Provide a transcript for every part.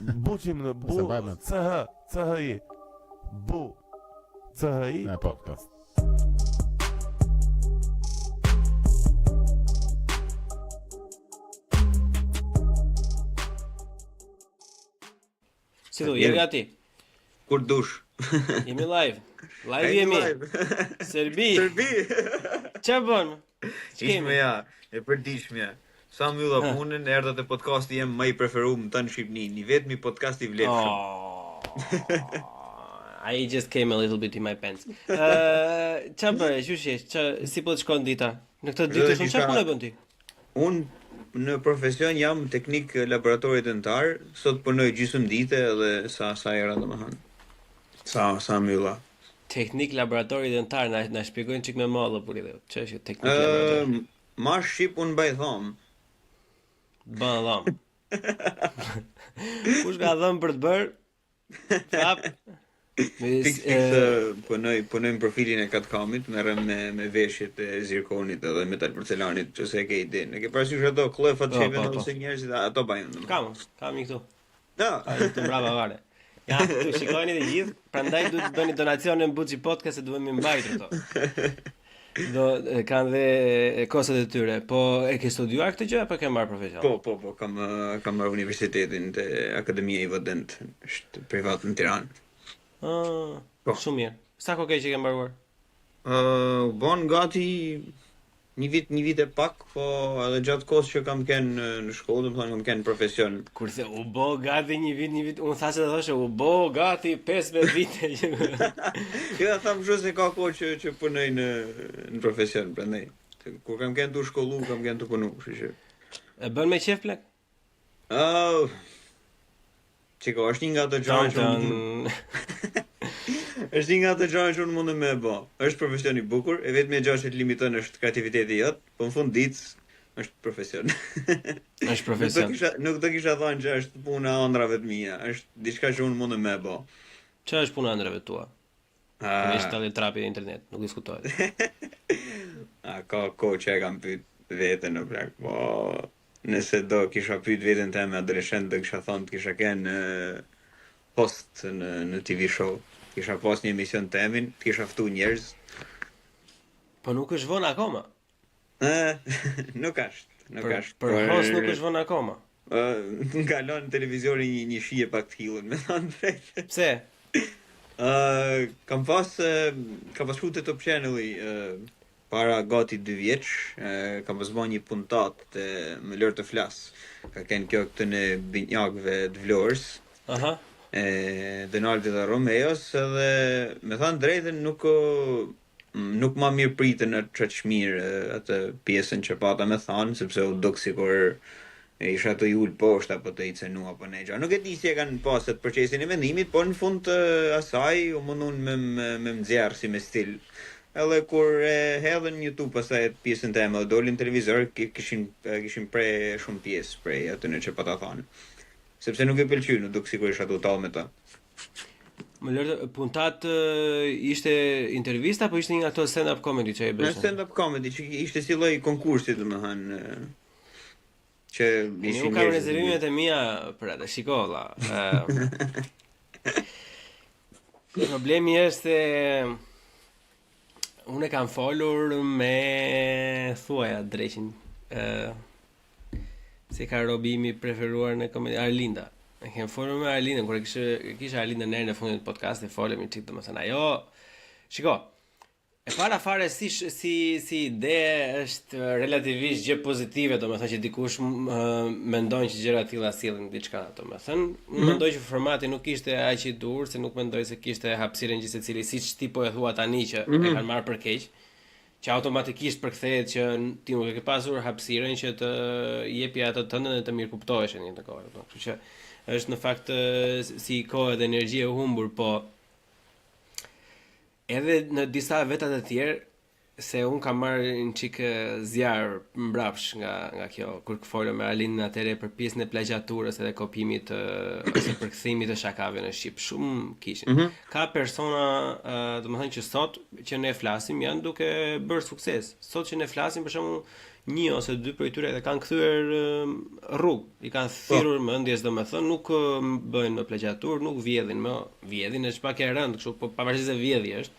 Buçim në bu CHI. Bu CHI podcast. Si do, jemi gati? Kur dush. Jemi live. Live jemi. Serbi. Qa bën? Ishme ja, e përdishme ja. Sa mbylla punën, erdha te podcasti jem më i preferuar tën në Shqipëni. Një vetmi podcast I vletshëm. I just came a little bit in my pants. Qa bëre, qyshesh? Si po të shkon dita? Në këtë ditë shumë çfarë punë bën ti? Unë në profesion jam teknik laboratori dentar, sot punoj gjysmëdite edhe sa era domethënë. Sa mbylla. Teknik laboratori dentar, na shpjegojnë çik me mallë për idë. Ç'është teknik laboratori? Ma shqip unë baj thom. Bën dham. Kush ka dhëm për të bërë? Prap. Punojmë profilin e Katkamit, merrem me veshjet e zirkonit edhe metal porcelanit, çose e ke ide. Ne ke parasysh ato klefat që vendosin njerëzit, ato bajnë. Kam një këtu. No. Ai të brava vare. Ja, tu shikojeni të gjithë, prandaj duhet të bëni donacione në Buçi Podcast se duhemi mbajtur ato. Kanë dhe kostet e tyre. Po e ke studiuar këtë gjë apo ke marrë profesion? Po, kam marrë universitetin te Akademia Ivo Dent, është privat në Tiranë. Shumë mirë. Sa kohë ke që ke mbaruar? Bon gati një vit e pak, po edhe gjatë kohës që kam kenë në shkollë, domethënë kam kenë profesion. Kurse u bë gati një vit, unë thashë të thoshe u bë gati 15 vite. Ja tham se ka kohë që punoj në profesion, prandaj. Kur kam kenë të shkollu, kam kenë të punu, kështu që. E bën me qef plak? Çiko, është një nga ato gjëra që është një nga ato gjëra që unë mundem me e bë. Është profesion I bukur, e vetmja gjë që të limiton është kreativiteti jot, po në fund ditës është profesion. Është profesion. Nuk do kisha thënë që është puna e ëndrave të mia, është diçka që unë mundem me e bë. Çfarë është puna e ëndrave tua? Është tallë trapi në internet, nuk diskutohet. Ka kohë që e kam pyet veten në plak, po nëse do kisha pyet veten time adoleshent, do kisha thënë kisha kenë host në TV show. Kisha pas një emision temin, kisha ftu njerëz. Po nuk është vonë akoma. Nuk është. Për host nuk është vonë akoma. Ngalon në televizori një shije pak të hillën, me thënë drejtë. Pse? Kam pas shku Top Channel-i para gati 2 vjeç, kam pas bën një puntat me lër të flas. Ka kenë kjo këtë në binjakëve të Vlorës. Aha. Denaldi dhe Romeos, edhe me thënë drejtën nuk ma mirë pritën atë çmir atë pjesën që pata me thënë, sepse u duk sikur isha të ul poshtë apo të icenu apo negja. Nuk e di si e kanë pasur procesin e vendimit, po në fund të asaj u mundun me nxjerr si me stil. Edhe kur hedhën në YouTube pastaj pjesën tema dolin në televizor, kishin pre shumë pjesë prej aty në që pata thënë. Sepse nuk e pëlqy, nuk duk sikur isha total me ta. Më lërë, puntat ishte intervista, apo ishte një nga ato stand-up comedy që e bëshë? Stand-up comedy, që ishte si lloj konkursi, domethënë, që ishin nuk kam rezervimet e mia për atë, shiko valla. Problemi është se unë kam folur me thuaja dreqin. Si ka robimi preferuar në komedi Arlinda. E kem folur me Arlindën kur kisha Arlindën në në fundit të podcastit, folëm çik domethënë ajo. Shiko. E para fare si ide është relativisht gjë pozitive, domethënë që dikush mendon që gjëra të tilla sillin diçka, domethënë. Unë mendoj që formati nuk ishte aq I dur, se nuk mendoj se kishte hapësirën gjithë secili, siç ti po e thua tani që e kanë marrë për keq. Që automatikisht përkthehet që ti nuk e ke pasur hapësirën që të jepi ato të ndën dhe të mirë kuptohesh në një kohë. Kështu që është në fakt si kohë dhe energji e humbur, po edhe në disa veta të tjerë se un kam marrë një çik zjarr mbrapsh nga kjo kur folëm me Arlindën atëre për pjesën e plagjaturës edhe kopimit ose përkthimit të shakave në shqip. Shumë kishin. Ka persona, domethënë që sot që ne flasim janë duke bërë sukses. Sot që ne flasim për shembull një ose dy prej tyre dhe kanë kthyer rrugë, i kanë thirrur mendjes domethënë nuk bëjnë më plagjatur, nuk vjedhin është pak e rëndë kështu, po pavarësisht se vjedhje është.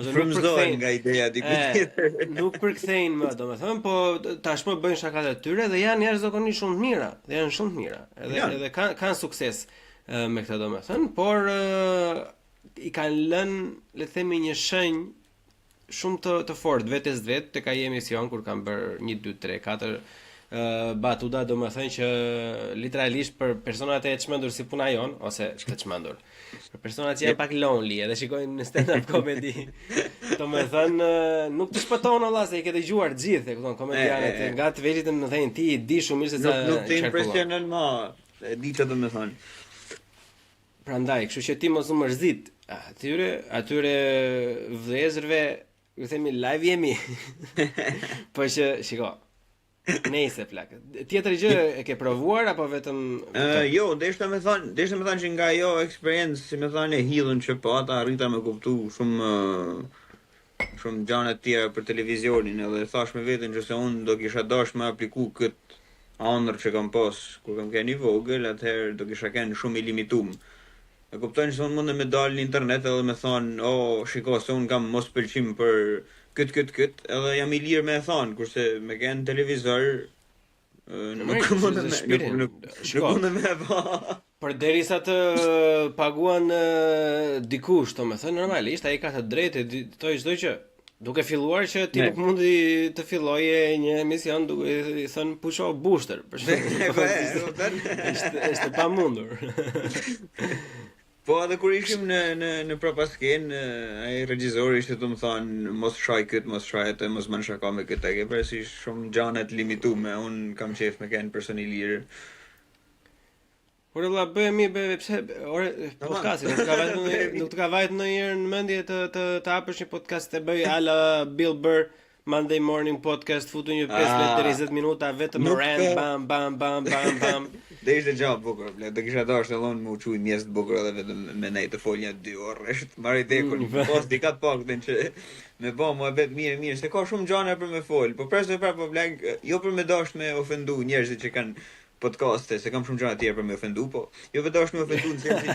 Ose nuk përkthejnë nga ideja diku tjetër. Nuk përkthejnë më, domethënë, po tashmë bëjnë shakat e tyre dhe janë jashtëzakonisht shumë të mira, dhe janë shumë të mira. Edhe kanë sukses me këtë domethënë, por i kanë lënë, le të themi, një shenjë shumë të fortë vetes vet tek ai emision kur kanë bërë 1 2 3 4 batuta, domethënë që literalisht për personat e çmendur si puna jon ose të çmendur. Për personat që janë pak lonely edhe shikojnë në stand-up comedy. Domethënë nuk të shpëton Allah se i ke dëgjuar gjithë, e kupton, komedianët nga të vegjël në thënë ti i di shumë mirë se sa nuk të impresionon më, e di çfarë domethënë. Prandaj, kështu që ti mos u mërzit. Atyre vëllezërve, ju themi live jemi. Po që shiko. Nëse plak. Tjetër gjë e ke provuar apo vetëm jo, deshta me thënë që nga ajo eksperiencë, si më thënë e hidhun që po ata arrita me kuptu shumë gjëra të tjera për televizionin, edhe thash me veten që se unë do kisha dashur me apliku kët ëndër që kam pas kur kam qenë i vogël, atëherë do kisha qenë shumë i limituar. E kuptojnë se unë mund me dalë në internet edhe me thonë, shiko se unë kam mos pëlqim për këtë, edhe jam i lirë me e thonë, kurse me kënë televizor, nuk mund me ba. Për derisa të paguan dikush, to me thënë normalisht, ai ka të drejtë të çdo gjë. Duke filluar që ti nuk mundi të filloje një emision duke i thënë pusho booster, për shembull. Është pa mundur. Po edhe kur ishim në prapasken, ai regjizori ishte të më thonë mos shaj këtë, mos shaj atë, mos më shaka me këtë, ke përsi shumë gjana të limitume, unë kam qef me kënë person i lirë. Por valla bëhemi pse podcasti nuk të ka vajtë ndonjëherë në mendje të hapësh një podcast të bëj ala Bill Burr Monday Morning Podcast, futu një 15-20 minuta vetëm rant bam. Dhe ishte gjallë bukur, do kisha dashur edhe unë më uquj mjes të bukur edhe vetëm me nej të fol një 2 orë, është marrë tekun, pos dikat pakten që me bë muhabet mirë, se ka shumë gjëra për me fol, po presoj prapë blank, jo për me dash me ofendu njerëzit që kanë podcaste, se kam shumë gjëra të tjera për me ofendu, po jo vetë me ofendu në sensin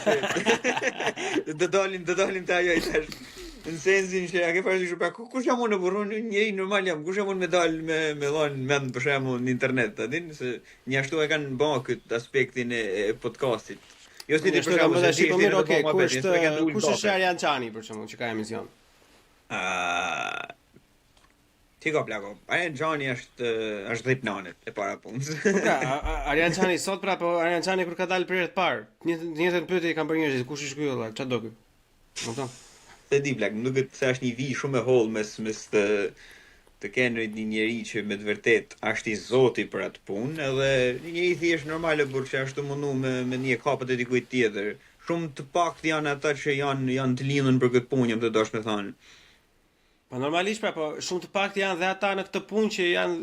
që do dalim të ajo i tash. Në sensin që a ke parasysh pra kush jam unë në burrun, njëri normal jam, kush jam unë me dal me dhon mend për shembull në internet, a din se një ashtu e kanë bën këtë aspektin e podcastit. Jo si ti për shembull se ti kush është Arjan Çani për shembull që ka emision. Ti ka plako. Arjan Çani është dhipnanet e para punës. Arjan Çani sot pra, po Arjan Çani kur ka dalë për herë të parë, njëjtën pyetje i kanë bërë njerëzit, kush është ky valla, ç'a do ky? Kupton? Se di plak, nuk se është një vi shumë e holl mes të kenë një njeri që me të vërtet është i zoti për atë punë, edhe një njeri thjesht normale burr që ashtu mundu me një kapët e dikujt tjetër. Shumë të pakët janë ata që janë të lidhur për këtë punë, jam të dash me thënë. Po normalisht pra, po shumë të pakët janë dhe ata në këtë punë që janë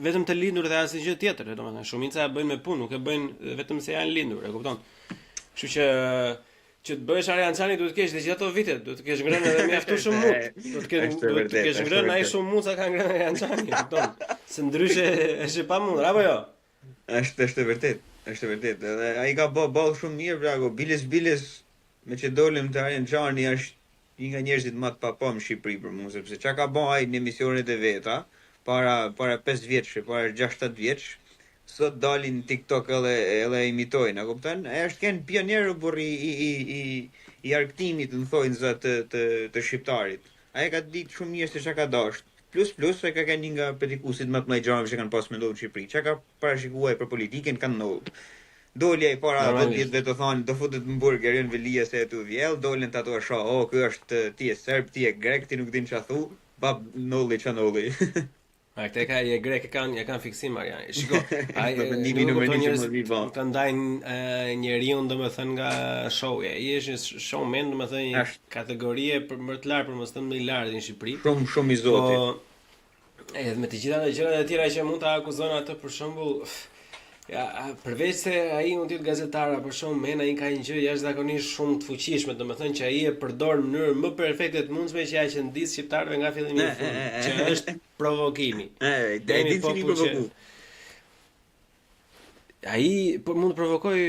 vetëm të lindur dhe asnjë gjë tjetër, domethënë shumica e bëjnë me punë, nuk e bëjnë vetëm se janë lindur, e kupton? Kështu që të bëhesh Arjan Çani duhet të kesh dhe ato vite, duhet të kesh ngrënë edhe mjaftuar mut. Duhet të kesh ngrënë ai shumë mut sa ka ngrënë Arjan Çani, kupton? Se ndryshe është pa mundur, apo jo? Është vërtet. Edhe ai ka ball shumë mirë, brago. Biles me që dolëm te Arjan Çani është një nga njerëzit më të papam në Shqipëri për mua, sepse çka ka bën ai në emisionet e veta para 5 vjeç, para 6-7 vjeç. Sot dalin TikTok edhe imitojnë, a kupton? Ai është kënë pioner burri i argëtimit, në thojnë za të shqiptarit. Ai ka ditë shumë mirë se çka ka dashur. Plus ai ka qenë një nga petikusit më të mëdhenj që kanë pas me ndodhur në Shqipëri. Çka ka parashikuar për politikën kanë ndodhur. Doli ai para 10 ditëve të thonë do futet në burger në Velia se tu vjell, dolën të ato shoh, ky është ti e serb, ti e grek, ti nuk din ç'a thu, bab nolli çanolli. A këte ka e grek e kanë fiksim Arjani. Shiko, ai nuk kanë ndajnë njeriu domethënë nga show-ja. Ai është një showman domethënë një kategorie për më të lartë për mos të më i lartë në Shqipëri. Shumë i zoti. Edhe me të gjitha ato gjërat e tjera që mund ta akuzon atë për shembull, ja, përveç se ai mund të jetë gazetar, për shembull, ai ka një gjë jashtëzakonisht shumë të fuqishme, domethënë që ai e përdor në mënyrë më perfekte të mundshme që ai që ndis shqiptarëve nga fillimi i fundit, që është provokimi. Demi popull. Ai mund të provokoj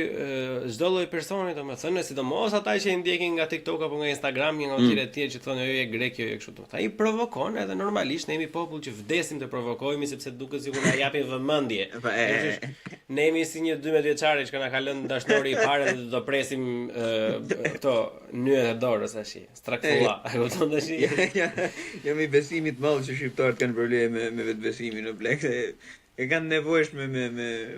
çdo lloj personi, domethënë, sidomos ata që i ndjekin nga TikTok apo nga Instagram, nga tjerë të tjerë që thonë jo je grek, jo je kështu. Ai provokon edhe normalisht ne jemi popull që vdesim të provokojmë sepse duket sikur na japin vëmendje. Ne jemi si një 12 vjeçari që na ka lënë dashnori i parë dhe do presim këto nyjet e dorës tash. Strakfulla, e kupton tash? Jam i besimit të madh që shqiptarët kanë probleme me vetbesimin në blek. E kanë nevojshme me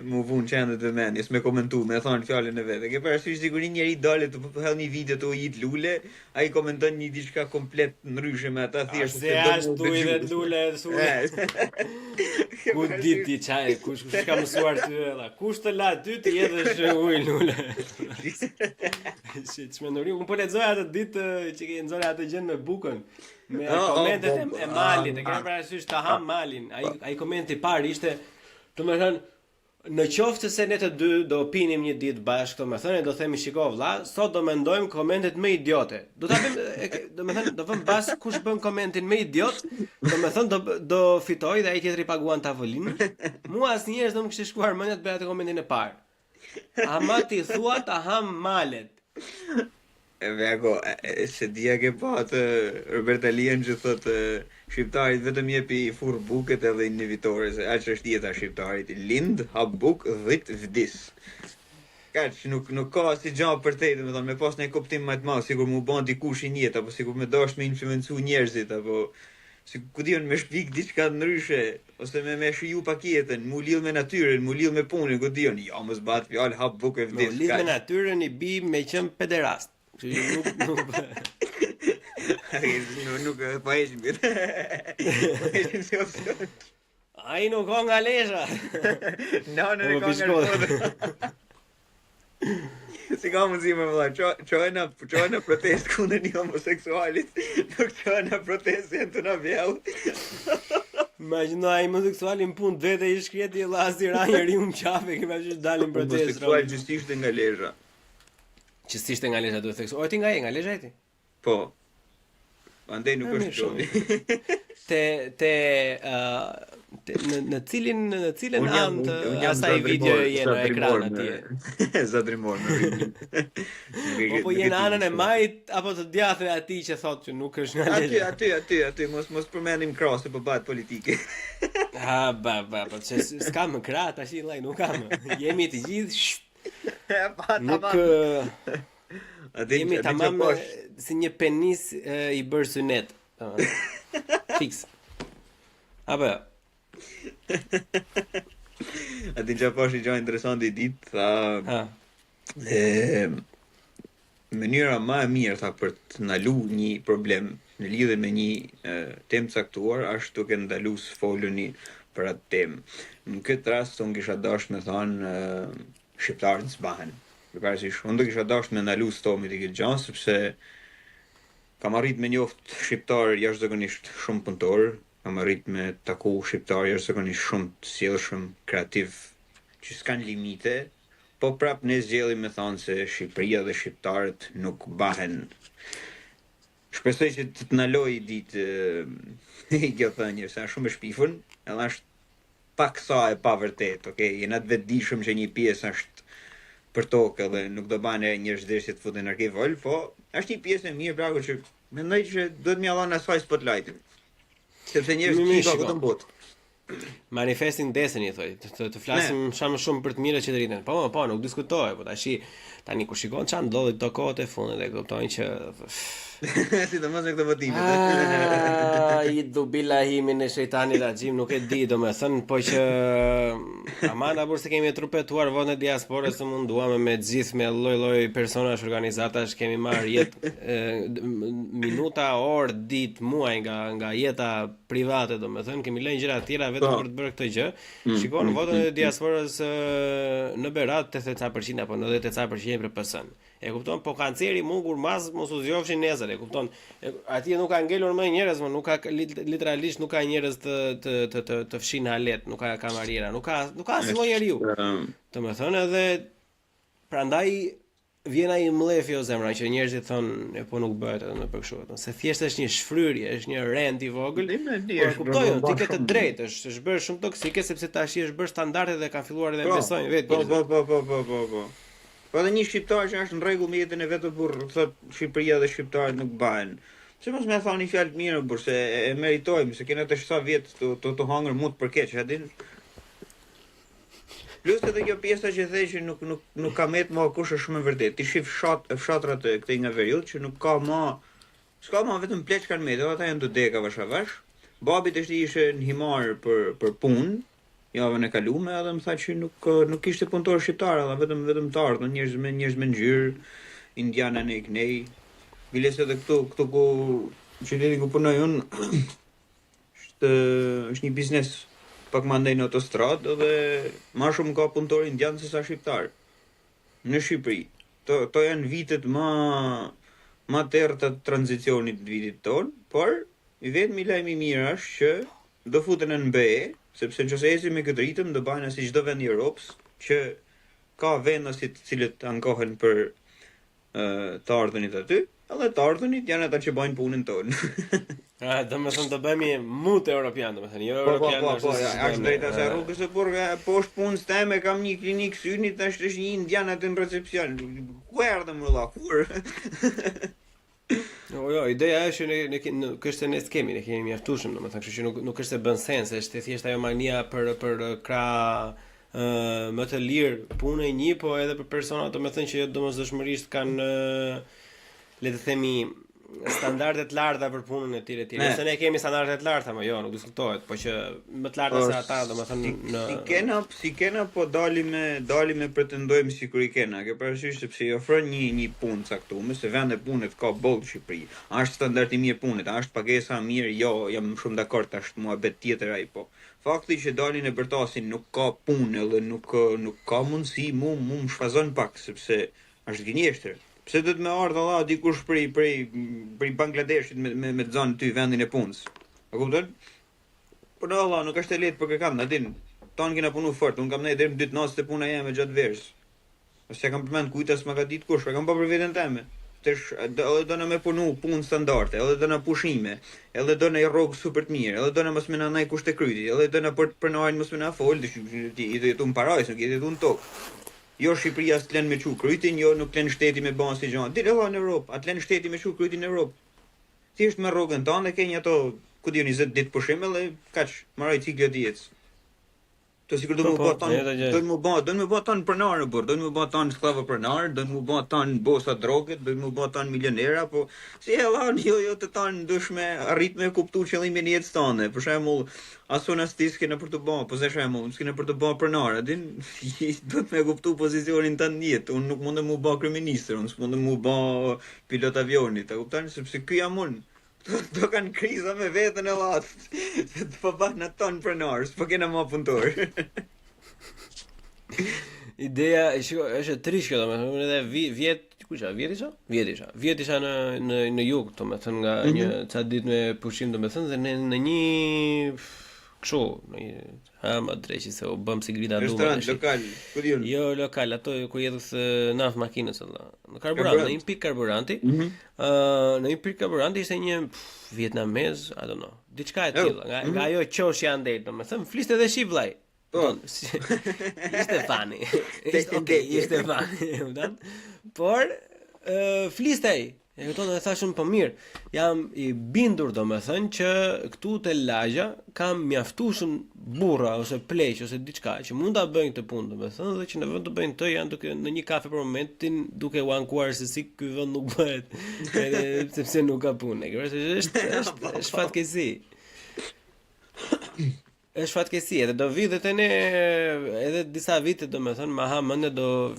mu vun qendet e mendjes, me komentu, me thonë fjalën e vetë. Ke parasysh sikur një njeri dale të hell një video të ujit lule, ai komenton një diçka komplet ndryshe me ata thjesht se ashtu i vet lule sule. Ku dit ti çaj, kush ka mësuar ty ella? Kush të la ty të jedhësh ujë lule? Si çmendori, un po lexoj atë ditë që ke nxorë atë gjën me bukën. Me komentet e Malit, e kemi parasysh ta ham Malin. Ai komenti i parë ishte, domethënë, në qoftë se ne të dy do pinim një ditë bashkë, domethënë do themi shiko vlla, sot do mendojmë komentet më idiote. Do ta bëjmë, domethënë do vëm bas kush bën komentin më idiot, domethënë do fitoj dhe ai tjetri paguan tavolinë. Mua asnjëherë s'do më kishte shkuar mendja të bëja atë komentin e parë. Ama ti thua ta ham Malet. Vego, se dia ke pa atë Robert Alien që thotë shqiptarit vetëm jepi furr buket edhe një vitore, se aq është jeta shqiptarit. Lind, hap buk, dhit, vdis. Kaq nuk ka si gjë për te, domethënë me pas një kuptim më të madh, sikur mu bën dikush i jetë apo sikur me dash me influencu njerëzit apo si ku diun me shpik diçka ndryshe ose me shiju pak jetën, mu lidh me natyrën, mu lidh me punën, ku diun, jo mos bat fjalë hap buk e vdis. Lidh me natyrën i bi me qen pederast. Nuk pa ishim këtë. Ai nuk ka nga lesha. No, nuk ka nga. Si ka mundësi më vëlla, çojna protest kundër një homoseksualit, nuk çojna protest janë të na vjell. Imagjino ai homoseksualin punë vetë i shkreti llasi ra njeriu më qafe, kemi që dalin protest. Homoseksual gjithsesi nga lesha. Që s'ishte nga lesha duhet theksu. O ti nga lesha ti? Po. Andaj nuk është çoni. Në cilën anë të asaj video je në ekran atje? Zadrimor. Po je në anën e majt apo të djathtë atij që thotë që nuk është nga lesha? Aty, mos përmendim krahas po bëhet politike. Po s'kam krah tash vllai, nuk kam. Jemi të gjithë nuk jemi tamam si një penis i bërë synet. Fix. Apo a ti që pash i gjë interesant i ditë, tha mënyra më e mirë tha për të ndalu një problem në lidhje me një temë caktuar është duke ndalu sfoluni për atë temë. Në këtë rast unë kisha dashur me thënë shqiptarët s'bahen. Për parasysh, unë do kisha dashur me ndalu stomit i këtë gjë, sepse kam arrit me njoft shqiptar jashtëzakonisht shumë punëtor, kam arrit me taku shqiptar jashtëzakonisht shumë të sjellshëm, kreativ, që s'kan limite, po prap ne zgjellim me thonë se Shqipëria dhe shqiptarët nuk bahen. Shpresoj që të ndaloj ditë i kjo thënie, se është shumë e shpifur, edhe është pak sa e pavërtet, okay? Jena të vetëdijshëm që një pjesë është për tokë dhe nuk do bane njerëz dëshë të futen në vol, po është një pjesë e mirë pragu që mendoj që duhet më dhënë asaj spotlight-in. Sepse njerëzit i kanë botë. Manifesting Destiny thoj, të flasim shumë për të mirë që të rritën. Po, nuk diskutoj, po tani kur shikon çan ndodhi këto kohët e fundit e kuptojnë që sidomos me këto votime. I dubillahi në shejtanit rajim, nuk e di domethënë, po që amana por se kemi trupetuar votën e diasporës, së munduam me gjithë me lloj personash, organizatash, kemi marrë jetë minuta, orë, ditë, muaj nga jeta private, domethënë kemi lënë gjëra të tjera vetëm për të bërë këtë gjë. Shikon votën e diasporës në Berat 80% apo 90% për PS-n. E kupton, po kanceri mungur mas mos u zgjofshin nesër, e kupton. Atje nuk ka ngelur më njerëz, nuk ka literalisht nuk ka njerëz të fshin halet, nuk ka kamariera, nuk ka asnjë njeriu. Domethënë edhe prandaj vjen ai mlefi o zemra që njerëzit thonë po nuk bëhet edhe më për kështu, se thjesht është një shfryrje, është një rend i vogël. Po kuptoj, ti ke të drejtë, është bërë shumë toksike sepse tash është bërë standarde dhe kanë filluar edhe besojnë vetë. Po. Po edhe një shqiptar që është në rregull me jetën e vet, burr, thotë Shqipëria dhe shqiptarët nuk bëhen. Pse mos më thoni fjalë të mira, burr, se e meritojmë, se kena të sa vjet të hangër mut për keq, a din? Plus edhe kjo pjesa që thej që nuk ka met më kush është shumë e vërtet. Ti shif fshatrat këtej nga veriut që nuk ka më s'ka më vetëm pleq kanë met, ata janë të deka vash. Babi tash ishte në Himar për punë javën e kaluar, edhe më tha që nuk kishte punëtor shqiptar, vetëm të ardhur, njerëz me ngjyrë, indianë në Iknej. Biles edhe këtu ku qyteti ku punoj unë është një biznes pak më ndaj në autostradë dhe ma shumë ka punëtor indian se sa shqiptar në Shqipëri. To janë vitet ma tërë të tranzicionit të vitit ton, por i vetëm i lajmi mirë është që do futen në BE, sepse nëse ecim me këtë ritëm do bëjnë si çdo vend i Europës, që ka vendasit të cilët ankohen për të ardhunit aty, edhe të ardhunit janë ata që bëjnë punën tonë. Domethënë do bëhemi mut europian, domethënë jo europian. Po, është drejta se rrugës e burga poshtë punës teme kam një klinik syni, tash është një indian aty në recepcion. Ku erdhëm valla? Kur? Jo, ideja është në kështë ne skemi, ne kemi mjaftueshëm, domethënë, kështu që nuk është se bën sens, është thjesht ajo mania për krah më të lirë punë një, po edhe për persona domethënë që domosdoshmërisht kanë le të themi standarde të larta për punën e tyre. Nëse ne kemi standarde të larta, më jo, nuk diskutohet, po që më të larta se ata, domethënë si kena po dalim me pretendojmë sikur i kena. Ke parasysh sepse i ofron një punë caktuar, se vendi punët ka boll në Shqipëri. A është standard i mirë punët, a është pagesa mirë? Jo, jam shumë dakord tash muhabet tjetër ai po. Fakti që dalin e bërtasin nuk ka punë edhe nuk ka mundësi mu shfazon pak sepse është gënjeshtër. Pse do të më ardh Allah dikush prej Bangladeshit me zonë ty vendin e punës. A kupton? Po no Allah, nuk është e lehtë për kë na din. Ton kena punu fort, un kam ne deri në 2 natë të puna jeme gjatë verës. Ose kam përmend kujtas më ka ditë kush, e kam pa për veten time. Tash do na me punu punë standarde, edhe do na pushime, edhe do na i rrogë super të mirë, edhe do na mos më na ndaj kushte kryti, edhe do na për narin mos më na fol, i do jetu në parajs, nuk jetu në tokë. Jo Shqipëria s'të lën me çu krytin, jo nuk lën shteti me bën si gjë. Dile vao në Europë, atë lën shteti me çu krytin në Europë. Thjesht me rrogën tonë ke një ato, ku diun 20 ditë pushim edhe kaç, marrë ciklet e jetës. To sikur do më bë ton, ton pronarë burr, do më bë ton sklavë pronarë, do më bë ton bosa droget, do më bë ton milionera, po si e vao jo të ton dush me arrit me kuptu qëllimin e jetës tonë. Për shembull, asona stiske në për të bën, po për shembull, s'ke në për të bën pronar, din, do të më kuptu pozicionin tënd në jetë. Unë nuk mund të më bë kryeminist, unë s'mund të më bë pilot avioni, ta kupton, sepse ky jam unë. Do kanë kriza me vetën e latë. Të po bëjnë ton pronars, po kena më punëtor. Ideja është trish kjo, domethënë edhe vjet isha në jug, domethënë nga një ca ditë me pushim, domethënë dhe në një kështu, ma dreqi se u bëm si grida dume. Restorant lokal, ku diun? Jo lokal, ato ku jedhës naf makinës Allah. Në karburant, në një pikë karburanti. Në një pikë karburanti ishte një vietnamez, I don't know. Diçka e tilla, nga ajo qoshja andej, domethënë fliste edhe shqip vllai. Po. Ishte funny. Ishte funny, por fliste ai. E këto dhe thashën po mirë, jam i bindur domethënë që këtu te lagja kam mjaftueshëm burra ose pleq ose diçka që mund ta bëjnë këtë punë domethënë dhe që në vend të bëjnë të janë duke në një kafe për momentin duke u ankuar se si ky vend nuk bëhet sepse nuk ka punë. Është fatkeqësi. Është fatkeqësi, edhe do vi dhe te ne edhe disa vite domethënë ma ha mendje do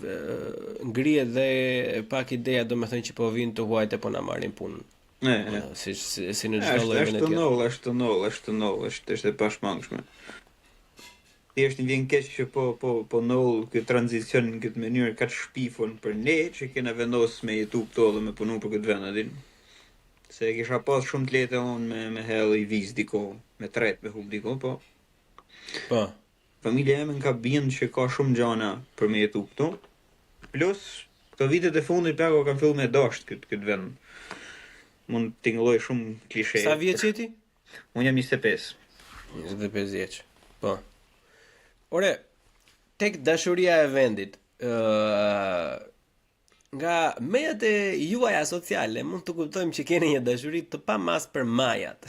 ngrihet dhe pak ideja domethënë që po vinë të huajtë po na marrin punën. Si në çdo lloj vendi tjetër. Është e pashmangshme. thjesht vjen keq që po ndodh ky tranzicion në këtë mënyrë kaq shpifun për ne që kena vendosur me jetu këto dhe me punu për këtë vend, a din. Se kisha pas shumë të lehtë unë me hell i viz diko, me tret me hub diko, po. Po. Familja eme ka bindë që ka shumë gjana për me jetu këtu. Plus, këto vitet e fundit plako kam fillu me dasht këtë vend. Mund të tingëlloj shumë klishe. Sa vjeç je ti? Unë jam 25. 25 vjeç. Po. Ore, tek dashuria e vendit, nga mediat e juaja sociale mund të kuptojmë që keni një dashuri të pamas për majat.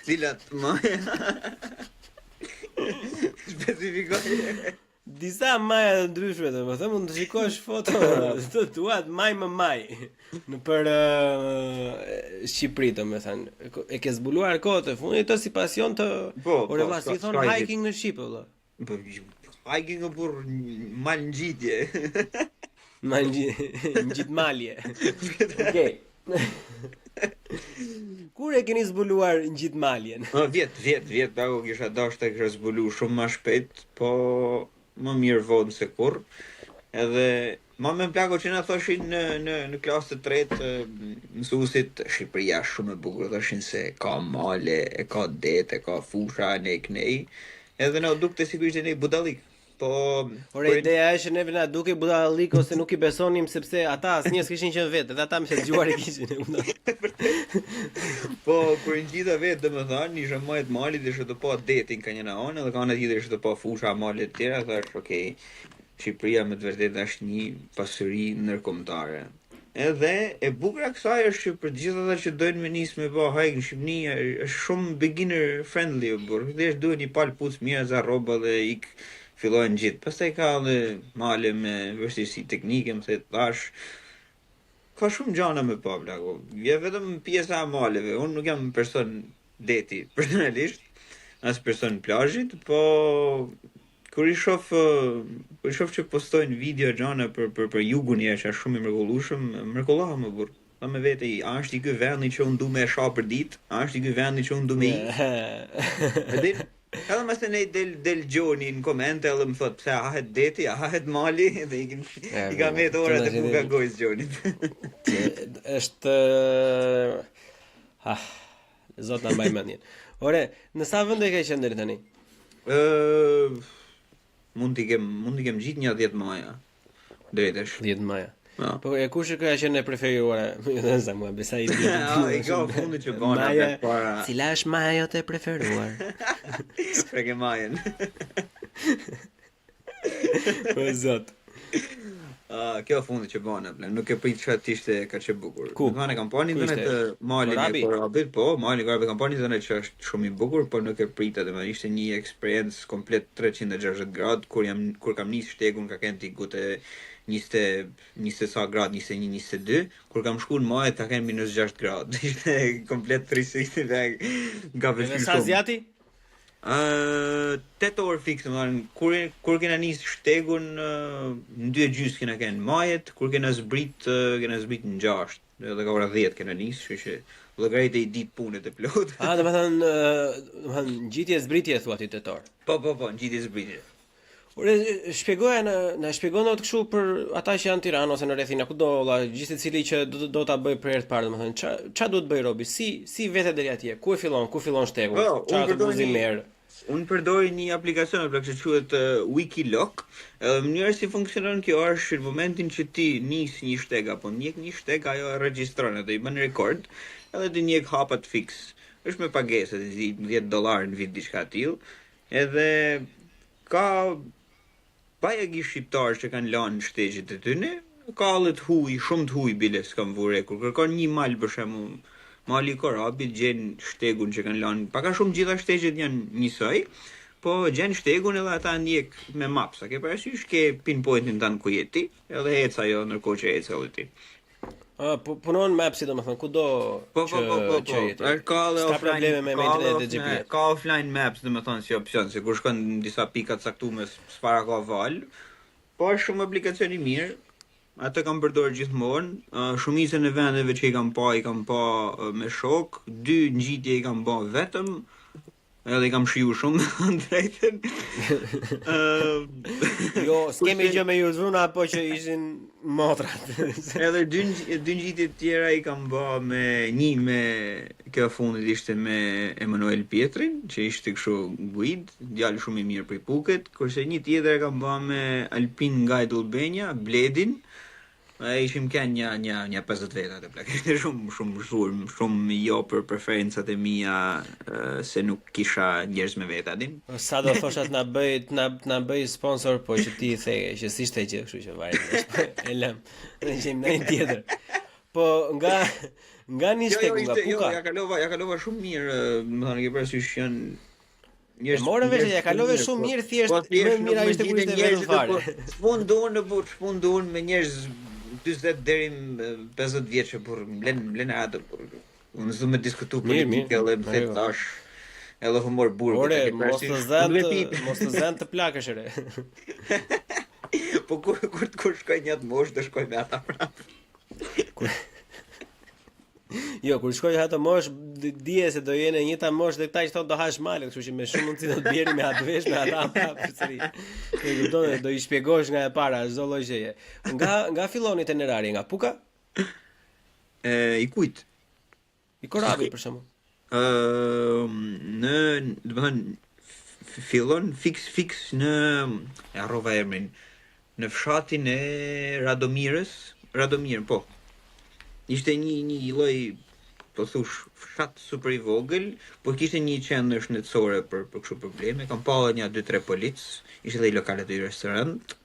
Cilat maja? Specifikoj. Disa maja të ndryshme, domethënë mund të shikosh foto të tuat maj më maj në për Shqipëri, domethënë. E ke zbuluar kohët e fundit të si pasion të ore vasi thon hiking në Shqipë valla. Po hiking o burr mal ngjitje. Mal ngjit malje. Okej. Kur e keni zbuluar ngjit maljen? Vjet, dago kisha dashur të kisha zbulu shumë më shpejt, po më mirë vonë se kur. Edhe më plako që na thoshin në klasë të tretë mësuesit Shqipëria shumë e bukur, thoshin se ka male, e ka det, e ka fusha, ne knej. Edhe na dukte sigurisht ne budallik. Po ore ideja është neve na duke budallik ose nuk i besonim sepse ata asnjës kishin qenë vetë, edhe ata më shëzgjuar i kishin Po kur ngjita vetë domethënë isha më të malit dhe të pa detin ka njëna anë dhe ka ana tjetër ishte të pa fusha male të tjera, thash okay, Shqipëria me të vërtetë është një pasuri ndërkombëtare. Edhe e bukur kësaj është që për gjithë ata që dojnë me nisë me bë hike në Shqipëni është shumë beginner friendly, burr. Thjesht duhet një palë puc mirë za rroba dhe ik fillojnë gjithë. Pastaj ka edhe male me vështirësi teknike, më the tash. Ka shumë gjana me pa plako. Je vetëm pjesa e maleve. Unë nuk jam person deti personalisht, as person plazhit, po kur i shoh që postojnë video gjana për jugun jashtë shumë i mrekullueshëm, mrekullohem më burr. Pa me vete, a është i ky vendi që unë du me sha për ditë? A është i ky vendi që unë du me i? Edhe mëse ne del Gjoni në komente edhe më thot pse ahet deti, ahet mali dhe i ka me të orat e buka gojës Gjonit. Është zot na mbaj mendjen. Ore, në sa vende ke qenë deri tani? Mund t'i kem gjithë një 10 maja. Drejtësh. 10 maja. Po e kush ka qenë e preferuara? Jo sa mua besaj i di. I ka fundi që bona para. Cila është maja jote e preferuar? Preke majën. Po zot. Kjo fundi që bona, nuk e prit çfarë ishte kaq e bukur. Në kampanin tonë të malin e Korabit, po, malin e Korabit kampanin tonë që është shumë i bukur, por nuk e prit atë, ishte një eksperiencë komplet 360 gradë kur kam nis shtegun ka kenti gute 20 sa grad, 21, 22, kur kam shku në majë ta kenë minus 6 grad. Ishte komplet 360 dhe nga vështirë shumë. Sa zjati? 8 orë fiks, kur kena nis shtegun në 2:30 kena kenë majet, kur kena zbrit në 6, edhe ka ora 10 kena nis, kështu që llogaritë i ditë punët e plot. Domethënë ngjitje zbritje thua ti 8 orë. Po, ngjitje zbritje. Ore, na shpjegon atë kështu për ata që janë në Tiranë ose në rrethina, kudo valla, gjithë secili që do ta bëj për herë të parë, domethënë, ç'a duhet bëj robi? Si vete deri atje? Ku fillon shtegu? Çfarë të buzim merr? Unë përdor një aplikacion që quhet Wikiloc. Edhe mënyra si funksionon kjo është në momentin që ti nis një shteg apo njeh një shteg, ajo e regjistron dhe i bën rekord, edhe ti njeh hapat fiks. Është me pagesë, $10 në vit diçka tillë. Edhe ka bajagi shqiptarë që kanë lanë shtegjit e tyne, ka allet huj, shumë të huj bile s'kam vure, kur kërkon një mal për shembull, mali i Korabit gjen shtegun që kanë lanë, paka shumë gjitha stegjet janë njësoj, po gjen shtegun edhe ata ndjek me maps, a ke parasysh ke pinpointin tanë ku jeti, edhe ec ajo ndërkohë që ec edhe ti. Punon Mapsi domethënë kudo që jeti. Ka probleme me internet e GPS. Ka offline maps domethënë si opsion, se kur shkon në disa pika të caktuara s'para ka val. Po është shumë aplikacion i mirë. Atë kam përdorur gjithmonë. Shumicën e vendeve që i kam pa me shok, 2 ngjitje i kam bë vetëm. Edhe I kam shiu shumë drejtën. Jo, s'kemi gjë me ju zuna, po që ishin motrat. Edhe dy ngjitje tjera I kam bë me kjo fundit ishte me Emanuel Pietrin, që ishte kështu guid, djalë shumë I mirë prej Puket, kurse një tjetër e kam bë me Alpin Guide Albania, Bledin. Ishim kënë një 50 veta të plak. Shumë jo për preferencat e mia se nuk kisha njerëz me veta din. Sa do thoshat na bëj sponsor, po që ti the që s'ishte gjë, kështu që varet. E lëm. Ne jemi në një tjetër. Po nga nishte ku nga Puka. Ja kalova shumë mirë, më thënë ke parasysh janë njerëz. Morën vesh ja kalove shumë mirë, thjesht më mira ishte kur ishte vetëm fare. S'mundon me njerëz 40 deri 50 vjeç por mlen atë por unë s'do me diskutu politikë edhe më the tash edhe humor burg mos të zën të plakësh re. Po kur shkoj një atë moshë do shkoj me ata prapë. Jo, kur shkoj atë moshë dije se do jene njëta moshë dhe këta që thonë do hash male, kështu që me shumë mundësi do të bjeri me atë vesh me ata përsëri. Do I shpjegosh nga e para çdo lloj gjëje. Nga filloni itinerari nga Puka? I kujt? I Korabit për shembull. Do të thënë fillon fix në harrova emrin. Në fshatin e Radomir, po. Ishte një lloj po thush fshat super I vogël, por kishte një qendër shëndetësore për kështu probleme. Kam parë një 2-3 polic, ishte edhe I lokale të restorant.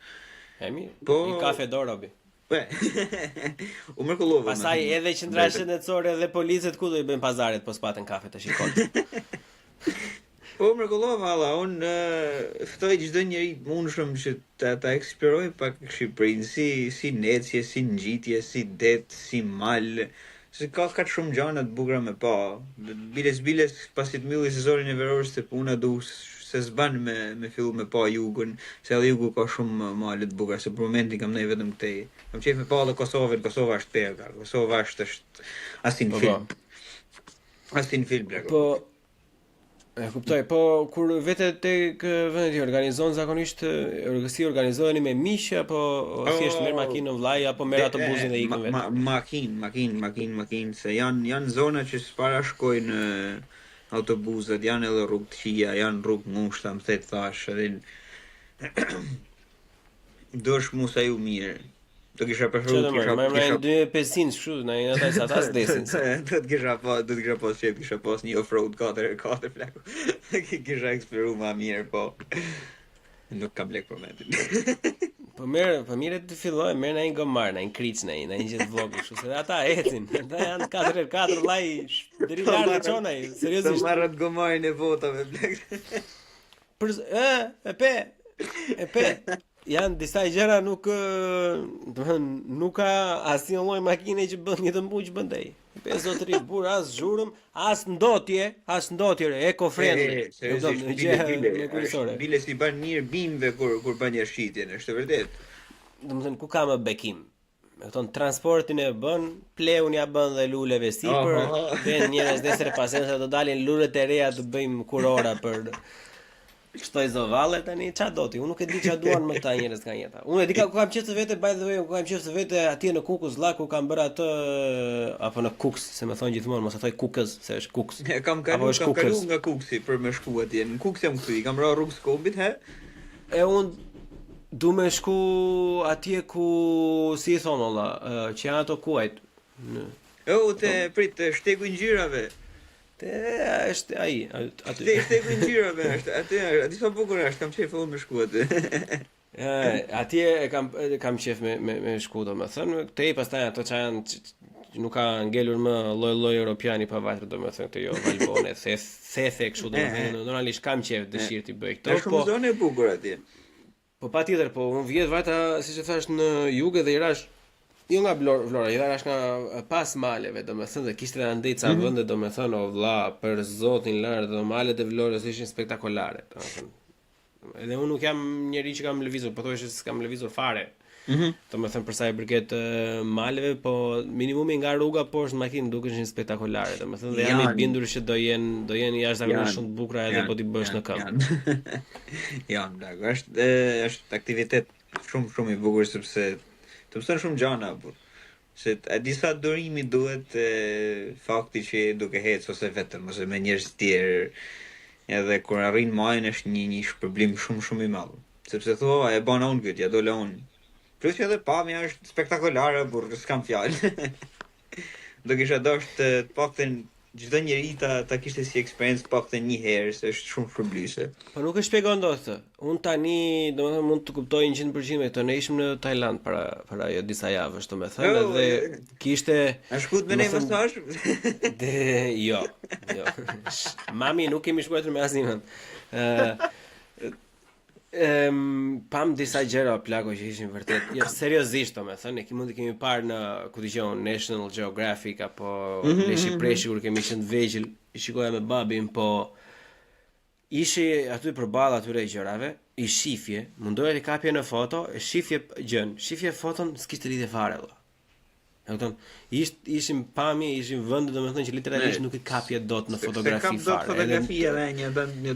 E mirë. Po I kafe Dorobi. Po. U mrekullova. Pastaj edhe qendra shëndetësore dhe policët ku do I bëjnë pazaret po s'patën kafe të shikon. Po mrekullova valla, unë ftoj çdo njeri mundshëm që ta eksploroj pak Shqipërinë, si necje, si ngjitje, si det, si mal. Se ka shumë gjëra të bukura me pa. Biles pasi të mbylli sezonin e verorës të puna du se s'ban me fillu me pa jugun, se edhe jugu ka shumë male të bukura, se për momentin kam nej vetëm këtej. Kam qejf me pa edhe Kosovën, Kosova është tega, Kosova është asin film. Asin film blaq. Po e kuptoj, po kur vete tek vendi organizon zakonisht si organizoheni me miq apo thjesht merr makinën vllai apo merr autobusin dhe ikën vetë? Makinë, se janë zona që s'para shkojnë autobuset, janë edhe rrugë të qija, janë rrugë ngushta, më thash, edhe dosh mu sa ju mirë. Do kisha preferuar më 2500 kështu, në ata sa ta s'desin. Do të kisha pas çep, kisha pas një off-road 4x4 plaku. Kisha eksploruar më mirë, po. Nuk kam lek për momentin. Po mirë të filloj, merr në një gomar, në një kriç, në një gjë të vogël kështu, se ata ecin. Ata janë 4x4 vllai, deri lart çonaj, seriozisht. Do marrët gomarin e votave plak. E pe. Janë disa gjëra nuk ka asnjë lloj makine që bën një të mbuq bëndej. Pe zotëri burr as zhurmë, as ndotje, eco-friendly. Bile si ban mirë bimëve kur bën shitjen, është e vërtet. Domethënë ku ka më bekim? Me këton transportin e bën, pleun ja bën dhe luleve sipër, vjen njerëz nesër pas nesër do dalin lulet e reja të bëjmë kurora për Shtoj zovalle tani, qa do ti? Unë nuk e di qa duan më këta njerëz nga jeta. Unë e di ku kam qeftë vete, by the way, ku kam qeftë vete atje në Kukës Llak, ku kam bërë atë apo në Kukës, se më thonë gjithmonë, mos e thoj Kukës, se është Kukës. Kam kalu nga Kuksi për me shku atje. Në Kukës jam këtu, kam ra rrugës Kombit, he? E unë du me shku atje ku si I thonë olla, që janë ato kuajt. Te shtegu I ngjyrave. Është ai, aty. Shtegu I ngjyrave është, aty sa bukur është, kam qejf me shku aty. Atje kam qejf me shku domethënë, këtej pastaj ato që janë nuk ka ngelur më lloj europiani pa vajtër domethënë këto jo Valbone, thethe kështu domethënë, normalisht kam qejf dëshirë të bëj këto, po. Është shumë zonë e bukur atje. Po patjetër, po unë vjet vajta siç e thash në jug dhe I rash jo nga Vlora, I rash nga pas maleve, domethënë, dhe kishte andej ca vende domethënë o vlla, për zotin lart, do malet e Vlorës ishin spektakolare, domethënë. Edhe unë nuk jam njeri që kam lëvizur, po thojë se s'kam lëvizur fare. Domethënë për sa i përket maleve, po minimumi nga rruga poshtë makinë dukeshin spektakolare, domethënë dhe jam i bindur që do jenë jashtëzakonisht shumë të bukura edhe po ti bësh në këmbë. Janë, dakor. Është aktivitet shumë i bukur sepse të mëson shumë gjëra, por se disa durimi duhet fakti që duke hec ose vetëm ose me njerëz të tjerë, edhe kur arrin majën është një shpërblim shumë i madh. Sepse thua e bën unë këtë, ja dola unë. Plus që edhe pamja është spektakolare, por s'kam fjalë. Do kisha dashur të paktën çdo njeri ta kishte si eksperiencë paktën një herë, se është shumë shpërblyese. Po nuk e shpjegon dot këtë. Unë tani, domethënë mund të kuptoj 100% me këtë. Ne ishim në Tajland para disa javësh, domethënë, dhe kishte a shkut me ne mesazh? Jo. Mami, nuk kemi shkuar me asnjëherë. Pam disa gjëra plako që ishin vërtet, jo seriozisht domethënë, mund të kemi parë në ku dijon National Geographic apo Leshi Preshi kur kemi qenë vegjël, i shikoja me babin, po ishi aty përballë atyre gjërave, i shifje, mundohej të kapje në foto, shifje foton, s'kishte lidhje fare valla. E kupton? Ishim pamje, ishim vende domethënë që literalisht nuk i kapje dot në fotografi fare. Fotografi edhe një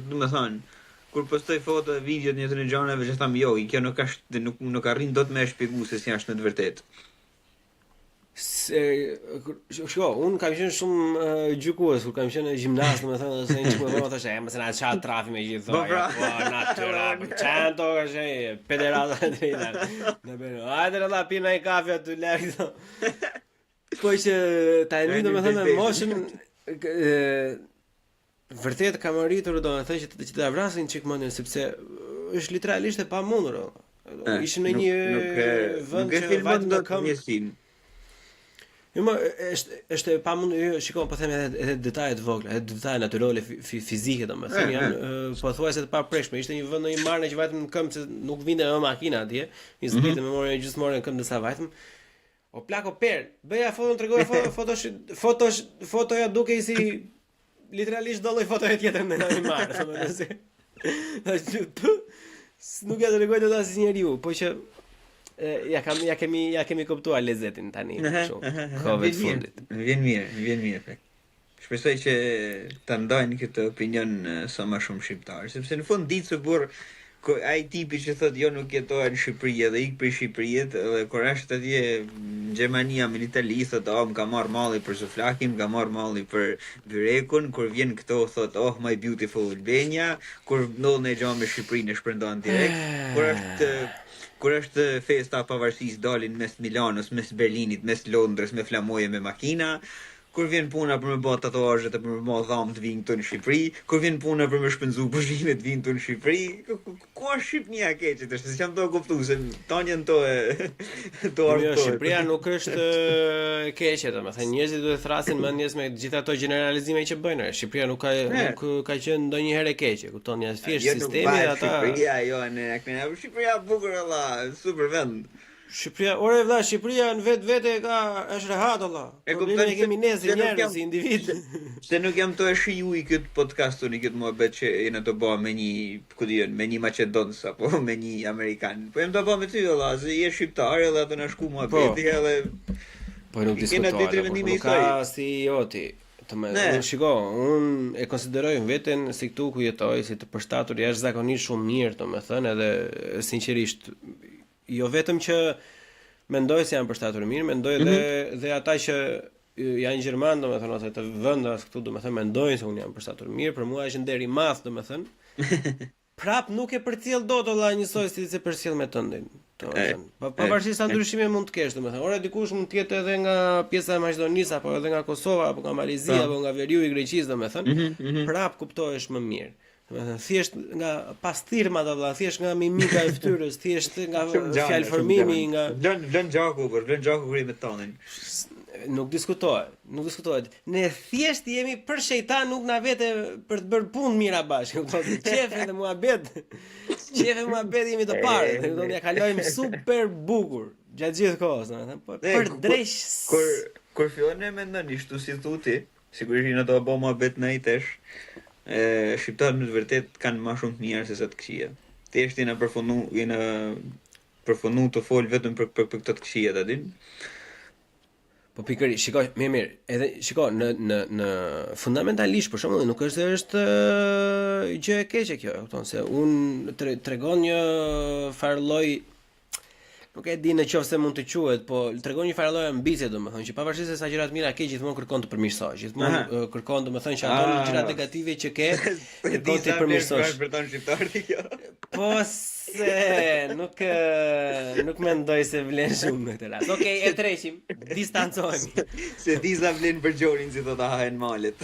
domethënë kur postoj foto e video të njëjtën gjënave që tham jo, kjo nuk arrin dot me shpjeguu se si është në të vërtetë. Shko, unë kam qenë shumë gjykues, kur kam qenë gjimnast, domethënë, se një çmë vëmë thashë, mos e na çaj trafi me gjithë thonë. Po natyra, çanto që pederata të drejta. Ne bëjmë, hajde la pina i kafe aty lart. Po që ta e domethënë moshën vërtet kam arritur domethënë që ta vrasin çik mendjen sepse është literalisht e pamundur. Ishim në një vend që vajtë në këmbë. Jo, është e pamundur, shikoj, po them edhe detaje të vogla, edhe detaje natyrale fizike domethënë janë pothuajse të paprekshme. Ishte një vend në një marrë që vajtëm në këmbë se nuk vinte me makina atje. I zbritëm me morën gjithmonë në këmbë sa vajtëm. O plako per, bëja foton, tregoja fotoja dukej si literalisht do lloj fotoje tjetër në një marrë, domethënë. Nuk ja tregoj dot as njeriu, po që ja kemi kuptuar lezetin tani kështu. Kohë të fundit. Vjen mirë. Shpresoj që ta ndajnë këtë opinion sa më shumë shqiptarë, sepse në fund ditë se burr ai tipi që thotë jo nuk jetohet në Shqipëri edhe ik për Shqipërinë, dhe kur është atje në Gjermani apo në Itali thotë më ka marr malli për suflakin, më ka marr malli për byrekun, kur vjen këto thotë oh my beautiful Albania, kur ndodh në gjë me Shqipërinë e shpërndan direkt, kur është festa pavarësisë dalin mes Milanos, mes Berlinit, mes Londrës me flamoje me makina. Kur vjen puna për me bë tatuazhe të për me bë dham të vinë këtu në Shqipëri, kur vjen puna për me shpenzu pushime të vinë këtu në Shqipëri, ku është Shqipënia keqet, është se jam do kuptu se tonjen to e to Jo, Shqipëria nuk është e keqe, domethënë njerëzit duhet thrasin mendjes me gjithë ato generalizime që bëjnë. Shqipëria nuk ka qenë ndonjëherë e keqe, kupton, ja thjesht sistemi ata. Shqipëria jo Shqipëria bukur valla, super vend. Shqipëria, ore vëlla, Shqipëria në vetë është rehat valla. Problemin e kemi ne si njerëz, si individ. Se nuk jam të e shijuj këtë podcastun i këtë muhabet që jena të bëha me një Macedonës apo me një Amerikan. Po jam të bëha me ty valla, se je shqiptar edhe atë na shku muhabeti edhe po nuk diskutohet. Nuk ka si joti. Shiko, unë e konsideroj veten si këtu ku jetoj, si të përshtatur jashtëzakonisht shumë mirë, domethënë, edhe sinqerisht jo vetëm që mendoj se janë përshtatur mirë, mendoj dhe ata që janë gjerman, domethënë, ose të vendas këtu, domethënë, mendojnë se unë jam përshtatur mirë, për mua është nder i madh, domethënë. Prap nuk e përcjell dot valla njësoj si se përcjell me tëndin. Domethënë, pavarësisht sa ndryshime mund të kesh, domethënë. Ora dikush mund të jetë edhe nga pjesa e Maqedonisë apo edhe nga Kosova apo nga Malezia apo nga veriu i Greqisë, domethënë. Prap kuptohesh më mirë. Domethënë thjesht nga pas thirrmat valla, thjesht nga mimika e fytyrës, thjesht nga fjalëformimi, nga vlen gjaku me tonin. Nuk diskutohet. Ne thjesht jemi për shejtan, nuk na vete për të bërë punë mira bashkë, kupton? Qefe dhe muhabet. Jemi të parë, kupton? Ja kalojmë super bukur gjatë gjithë kohës, domethënë, po për dreq. Kur fillon ne mendon ishtu si thuti, sigurisht në do bëj muhabet në itesh. Shqiptarët në të vërtet kanë më shumë të mirë se sa të këqija. Thjesht jena përfundu të fol vetëm për këtë të këqija, ta din. Po pikërisht, shikoj, mirë, edhe shikoj në fundamentalisht për shembull nuk është gjë e keqe kjo, e kupton se un tregon një farë lloj nuk e di në qoftë mund të quhet, po tregon një farë lloj ambicie, domethënë që pavarësisht se sa gjëra të mira ke, gjithmonë kërkon të përmirësosh, gjithmonë kërkon domethënë që ato gjërat negative që ke kërkon të përmirësosh. Për tonë shqiptarë kjo. Po se nuk mendoj se vlen shumë në këtë rast. Okej, e treqim, distancohemi. Se disa vlen për gjorin si do ta hahen malet.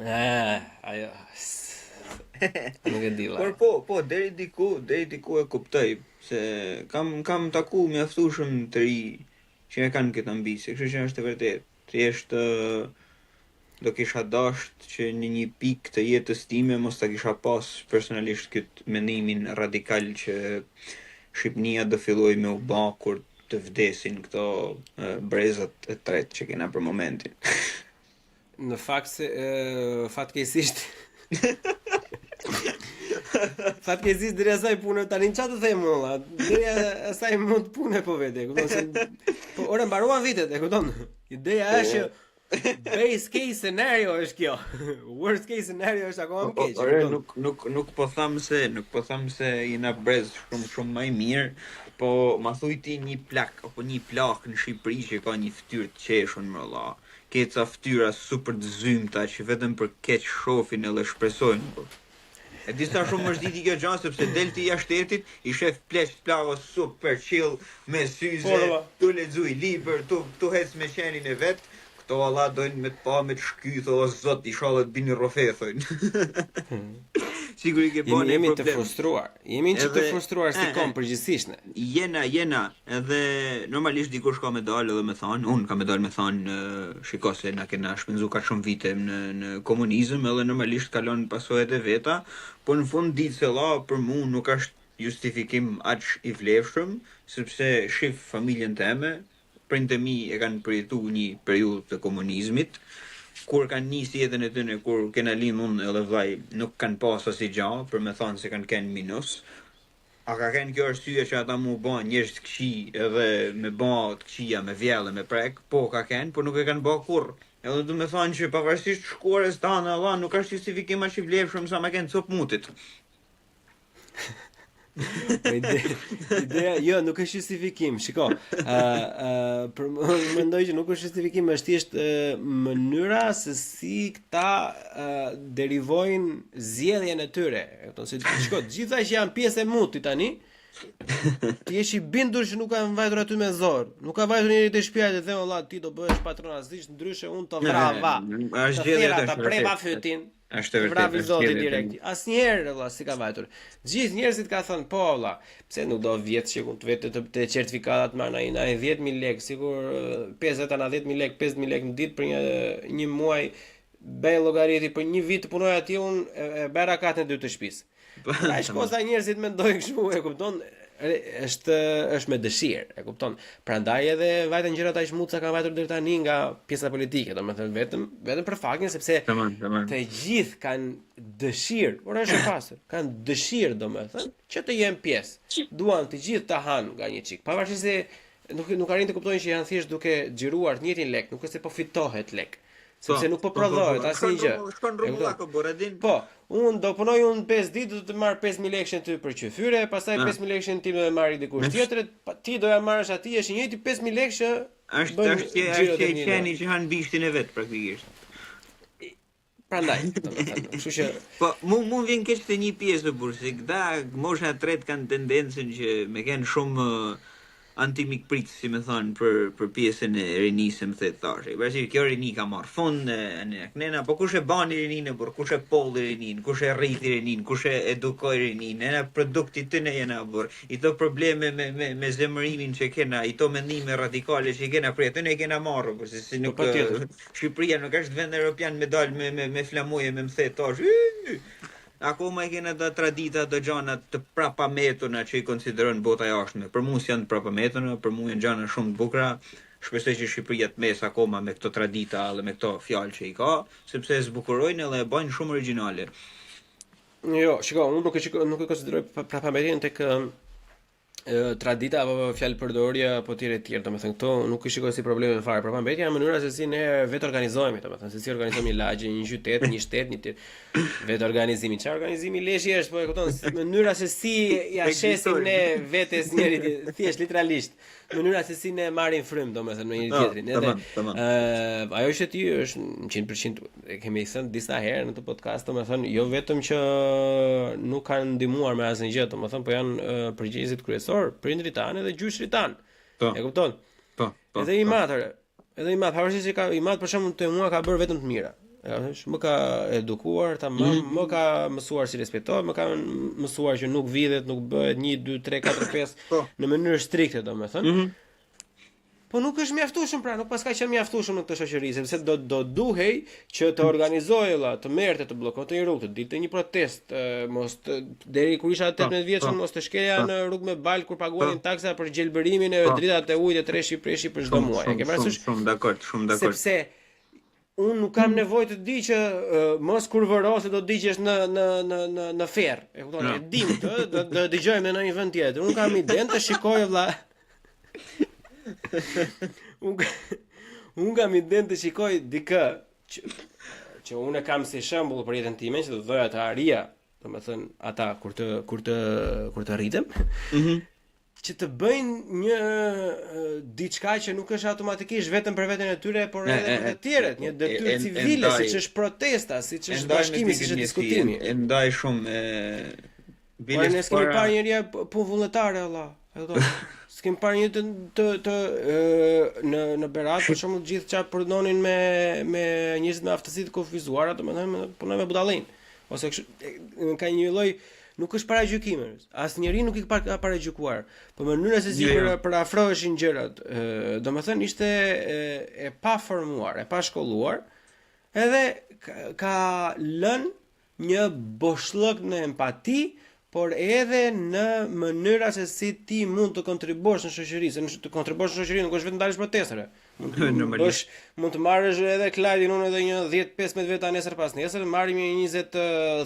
Ajo. Nuk e di la. Por po, deri diku e kuptoj se kam taku mjaftueshëm të ri që e kanë këtë ambicie. Kështu që është e vërtetë. Thjesht do kisha dasht që në një pikë të jetës time mos ta kisha pas personalisht këtë mendimin radikal që Shqipnia do filloj me u bë kur të vdesin këto brezat e tretë që kena për momentin. Në fakt se fatkeqësisht fatkeqësisht deri asaj punë tani çfarë të them valla, deri asaj mund punë po vete, kupton se po ora mbaruan vitet, e kupton. Ideja është që base case scenario është kjo. Worst case scenario është akoma më keq. Ore nuk po tham se jena brez shumë më i mirë, po ma thuj ti një plak apo një plak në Shqipëri që ka një fytyrë të qeshun më valla. Keca fytyra super të zymta që vetëm për keq shohin edhe shpresojnë. E disa shumë është diti kjo gjanë, sepse delti jashtë shtetit, i shef pleq plavo super chill, me syze, tu lexuj libër, tu hec me qenin e vet, këto valla dojnë me të pa, me të shkyth, o zot, i shallet bini rofe, thojnë. Siguri ke bën jemi të frustruar. Jemi të frustruar si kom përgjithsisht ne. Jena, edhe normalisht dikush ka me dalë edhe me thonë, unë ka me dalë me thonë, shiko se na kena shpenzu ka shumë vite në komunizëm, edhe normalisht kalon pasojat e veta, po në fund ditë se la për mu nuk është justifikim aq i vlefshëm, sepse shif familjen teme, prindë mi e kanë përjetu një periudhë të komunizmit, kur kanë nisi jetën e tyre, kur kena lind unë edhe vllai, nuk kanë pas asnjë gjë, për me thënë se kanë minus. A ka kanë kjo arsye që ata mu bën njerëz të këqij edhe me bë të këqija me vjellë me prek, po ka kanë, por nuk e kanë bë kurrë. Edhe do të thonë që pavarësisht shkuarës tanë Allah nuk është justifikim aq i vlefshëm sa më kanë cop mutit. Ideja jo nuk është justifikim, shiko. Për mendoj që nuk është justifikim, është thjesht mënyra se si këta derivojnë zgjedhjen e tyre. Kupton se shiko, të gjitha që janë pjesë e mutit tani, ti je i bindur që nuk kanë vajtur aty me zor. Nuk ka vajtur njëri te shtëpia dhe them valla ti do bëhesh patron asnjë, ndryshe unë të vrava. Është gjë ta preva fytin. Është vërtet. Vravi zoti direkt. Asnjëherë valla si ka vajtur. Gjithë njerëzit ka thënë po valla, pse nuk do vjet që të vetë të certifikatat marrë ai 10.000 lekë, sigur 50 ana 10.000 lekë, 50.000 lekë në ditë për një muaj bëj llogariti për një vit të punoj atje unë e bëj rakatën e dytë të shtëpisë. Ai shkosa njerëzit mendojnë kështu, e kupton? Është me dëshirë, e kupton. Prandaj edhe vajten gjërat aq mutsa kanë vajtur deri tani nga pjesa politike, domethënë vetëm për faktin sepse të gjithë kanë dëshirë, por është e pastër, kanë dëshirë domethënë që të jenë pjesë. Duan të gjithë ta hanë nga një çik. Pavarësisht se nuk arrin të kuptojnë që janë thjesht duke xhiruar të njëjtin lek, nuk është se po fitohet lek. Sepse nuk po prodhohet asnjë gjë. Shkon rregullako Boradin. Po, unë do punoj 5 ditë do të marr 5.000 lekë ty për qyfyre, pastaj 5.000 lekë ti do e marr dikush tjetër, ti do ja marrësh atij është i njëjti 5.000 lekë që është i qeni që han bishtin e vet praktikisht. Prandaj, domethënë, kështu që po mund vjen keq te një pjesë burr, se këta mosha e tretë kanë tendencën që me kanë shumë antimikprit, si me thonë, për pjesën e rinisë më the thashë. Pra që kjo rini ka marrë fund nena, po kush e bani rininë, por kush e polli rininë, kush e rriti rininë, kush e edukoi rininë, nena produkti të ne jena burr. I to probleme me zemërimin që kena, i to mendime radikale që kena për atë ne kena marrë, por se nuk Shqipëria nuk është vend evropian me dal me flamoje me më the thashë. Akoma e kena të tradita të gjana të prapametuna që i konsiderojnë bota jashtme. Për mu janë të prapametuna, për mu janë gjana shumë të bukura. Shpresoj që Shqipëria të mes akoma me këto tradita dhe me këto fjalë që i ka, sepse e zbukurojnë edhe e bajnë shumë origjinale. Jo, shiko, unë nuk e konsideroj prapametin tek tradita apo fjalë përdorje apo tjera të tjera, domethënë këto nuk i shikoj si probleme fare, por mbetja në mënyra se si ne vetë organizohemi, domethënë se si organizojmë një lagje, një qytet, një shtet, një tjetër. Vetë organizimi, çfarë organizimi leshi është, po e kupton, mënyra se si ja shesim ne vetes njëri thjesht literalisht, mënyra se si ne marrim frym domethënë me njëri tjetrin. Edhe ajo që ti është 100% e kemi thënë disa herë në këtë podcast, domethënë jo vetëm që nuk kanë ndihmuar me asnjë gjë, domethënë po janë përgjegjësit kryesor, prindrit tanë dhe gjyshrit tanë. E kupton? Po. Edhe i matër, pavarësisht se ka i mat për shembull te mua ka bërë vetëm të mira. Më ka edukuar, më ka mësuar si respektohet, më ka mësuar që nuk vidhet, nuk bëhet 1, 2, 3, 4, 5 në mënyrë strikte, domethënë. Po nuk është mjaftueshëm pra, nuk paska qenë mjaftueshëm në këtë shoqëri, sepse do duhej që të organizojë të merrte të bllokonte një rrugë, të dilte një protestë, mos deri kur isha 18 vjeçën mos të shkelja në rrugë me bal kur paguanin taksa për gjelbërimin e dritat e ujit e preshi për çdo muaj. E ke parasysh? Shumë dakord. Sepse unë nuk kam nevojë të di që mos kur vërose do digjesh në ferr. E kupton? E dim këtë, do dëgjojmë në një vend tjetër. Unë kam iden të shikoj vëlla. Unë kam iden të shikoj dikë që unë kam si shembull për jetën time që do doja të arija, domethënë ata kur të rritem. Që të bëjnë një diçka që nuk është automatikisht vetëm për veten e tyre, por edhe për të tjerët, një detyrë civile, siç është protesta, siç është bashkimi, siç është diskutimi. E ndaj shumë Por ne s'kemi parë njëria punë vullnetare valla. E kupton? S'kemi parë një të në Berat për shembull gjithë çfarë përdonin me njerëz me aftësi të kufizuara, domethënë punojnë me budallin. Ose ka një lloj nuk është para gjykimit. Asnjëri nuk i ka para gjykuar. Po mënyra se si për afroheshin gjërat, domethënë ishte e pa formuar, e pa shkolluar, edhe ka lënë një boshllëk në empati, por edhe në mënyra se si ti mund të kontribuosh në shoqëri, se të kontribuosh në shoqëri nuk është vetëm dalësh protestere. Mund të marrësh edhe Klajdin unë edhe një 10-15 veta nesër pas nesër, marrim një 20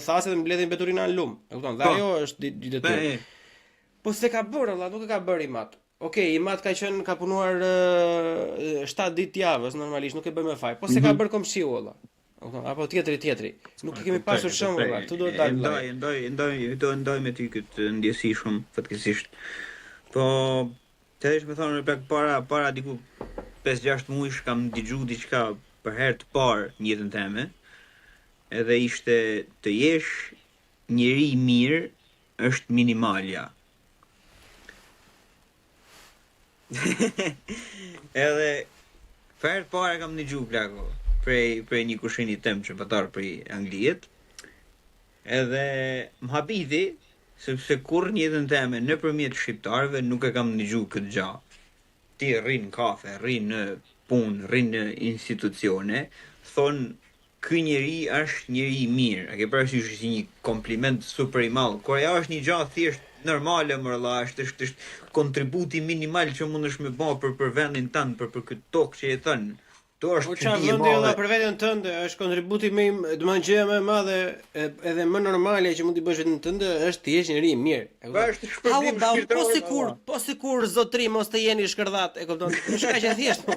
thasë dhe mbledhim beturina në lum. E kupton? Dhe ajo është detyrë. Po se ka bërë, valla, nuk e ka bërë i mat. Okej, i mat ka punuar 7 ditë javës normalisht, nuk e bën me faj. Po se ka bërë komshiu valla. Apo tjetri. Nuk i kemi pasur shumë valla. Ktu duhet ta ndaj me ty këtë ndjesi shumë fatkeqësisht. Po thjesht më thonë plak para diku 5-6 muajsh kam dëgjuar diçka për herë të parë në jetën time. Edhe ishte të jesh njeri i mirë është minimalja. Edhe për herë të parë kam dëgjuar plako prej një kushini tem që patar për Anglijet. Edhe më habiti, sepse kur në jetën time nëpërmjet shqiptarëve nuk e kam dëgjuar këtë gjë. Ti rrin në kafe, rrin në punë, rrin në institucione, thon ky njeri është njeri i mirë. A ke parasysh si një kompliment super i madh. Kur ajo është një gjë thjesht normale, mërlla, është kontributi minimal që mundesh me bë për vendin tënd, për këtë tokë që jeton. To është çfarë vendi edhe për veten tënde, është kontributi më, domethënë gjëja më e madhe edhe më normale që mund t'i bësh vetën tënde është të jesh njëri i mirë. Është shpërblim shpirtëror. Po sikur zotri mos të jeni shkërdhat, e kupton? Është kaq e thjeshtë.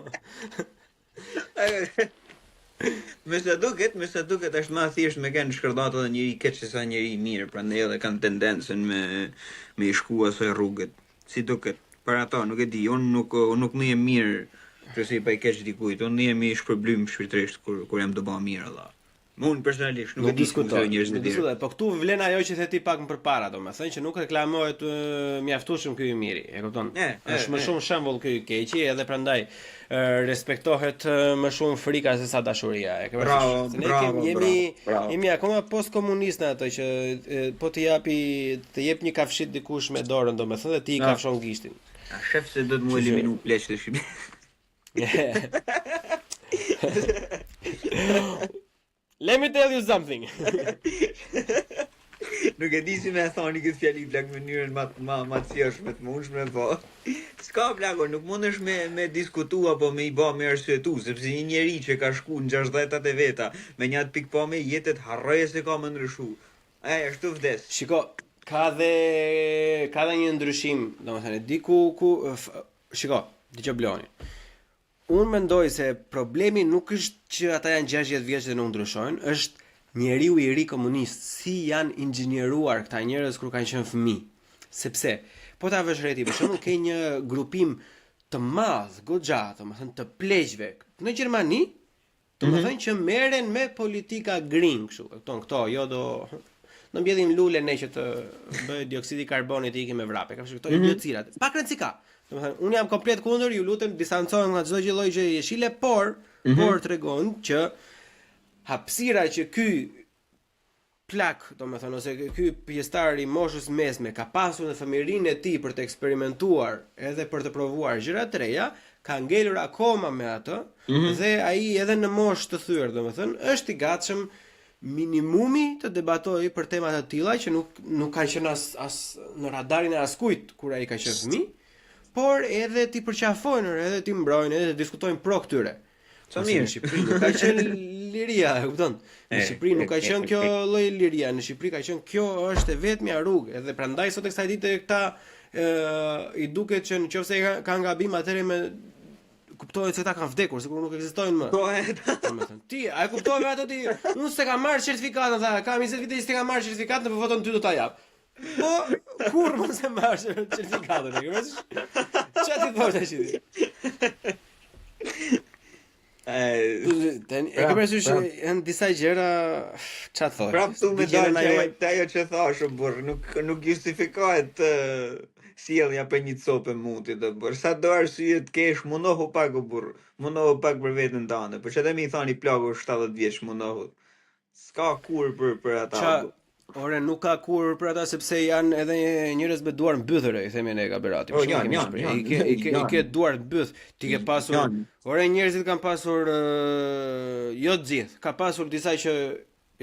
Me sa duket është më thjesht me kanë shkërdhat edhe njëri keq se sa njëri i mirë, prandaj edhe kanë tendencën me i shkuar asaj rrugët. Si duket. Për ato nuk e di, unë nuk më jem mirë. Përse pa i keq dikujt, unë jam i shpërblim shpirtërisht kur jam të bëj mirë Allah. Unë personalisht nuk e di si njerëzit e tjerë. Po këtu vlen ajo që the ti pak më përpara, domethënë që nuk reklamohet mjaftueshëm ky i miri, e kupton? Është më shumë shembull ky i keqi edhe prandaj respektohet më shumë frika se sa dashuria. E ke parasysh? Ne jemi akoma postkomunistë ato që po të jep një kafshit dikush me dorën domethënë dhe ti i kafshon gishtin. A shef se do të më eliminu pleqët e Shqipërisë. Let me tell you something. Nuk e di si me thoni këtë fjali plak në mënyrën ma të thjeshme të mundshme, po. S'ka plako, nuk mundesh me diskutu apo me i bë me arsyetu, sepse një njeri që ka shku në 60-tat e veta me një atë pikpame jetet harroje se ka më ndryshu. Ashtu vdes. Shiko, ka dhe një ndryshim, domethënë di shiko, dëgjoj Bloni. Unë mendoj se problemi nuk është që ata janë 60 vjeç dhe nuk ndryshojnë, është njeriu i ri komunist, si janë inxhinieruar këta njerëz kur kanë qenë fëmijë. Sepse po ta vësh reti, për shembull, ke një grupim të madh, goxha, domethënë të pleqve në Gjermani, domethënë që merren me politika green kështu. Këto jo do mbjellim lule ne që të bëj dioksidi karbonit të ikim me vrape. Ka këto idiocirat. Pak rëndësi ka. Domethënë unë jam komplet kundër, ju lutem distancohen nga çdo gjë lloj gjë jeshile, por tregon që hapësira që ky plak, domethënë ose ky pjesëtar i moshës mesme ka pasur në fëmijërinë e tij për të eksperimentuar edhe për të provuar gjëra të reja, ka ngelur akoma me atë dhe ai edhe në moshë të thyer, domethënë është i gatshëm minimumi të debatojë për tema të tilla që nuk kanë qenë as në radarin e askujt kur ai ka qenë fëmijë, por edhe ti përqafojnë, edhe ti mbrojnë, edhe diskutojnë pro këtyre. Sa mirë. Në Shqipëri nuk ka qenë liria, e kupton? Në Shqipëri nuk ka qenë kjo lloj liria, në Shqipëri ka qenë kjo është e vetmja rrugë, edhe prandaj sot e kësaj dite këta i duket që nëse kanë gabim atëherë me kuptohet se ata kanë vdekur, sikur nuk ekzistojnë më. Domethënë, ti, a e kuptove ato ti? Unë s'e kam marrë certifikatën, tha, kam 20 vite që s'e kam marrë certifikatën, në voton ty do ta jap. Po, kur mos e marrësh certifikatën, e ke? Çfarë ti thua tash? E ke parasysh janë disa gjëra, çfarë thua? Prap tu me dalë ajo që thash, burr, nuk justifikohet sjellja për një copë muti të burr. Sa do arsye të kesh, mundohu pak o burr, mundohu pak për veten tënde. Por çfarë më i thani plagu 70 vjeç mundohu. S'ka kur për ata. Ore, nuk ka kur për ata sepse janë edhe njerëz me duar mbythëre, i themi ne Gaberati. I ke duar mbyth, ti ke pasur. Ore, njerëzit kanë pasur jo të gjithë, ka pasur disa që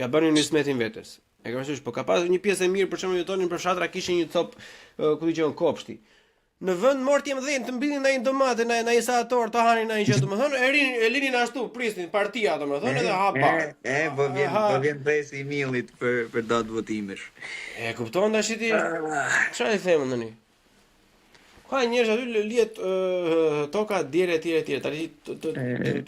ja bënin nismetin vetes. E ke parasysh, po ka pasur një pjesë e mirë, për shembull, jetonin për fshatra, kishin një cop ku dijon kopshti. Në vend morti më dhën të mbilin ndaj domate, ndaj sator të hanin ndaj gjë, domethënë e linin ashtu, prisnin partia, domethënë edhe hapa. Po vjen presi i millit për datë votimesh. E kupton tash ti? Çfarë i them tani? Ka njerëz aty lihet toka djerë etj. Tani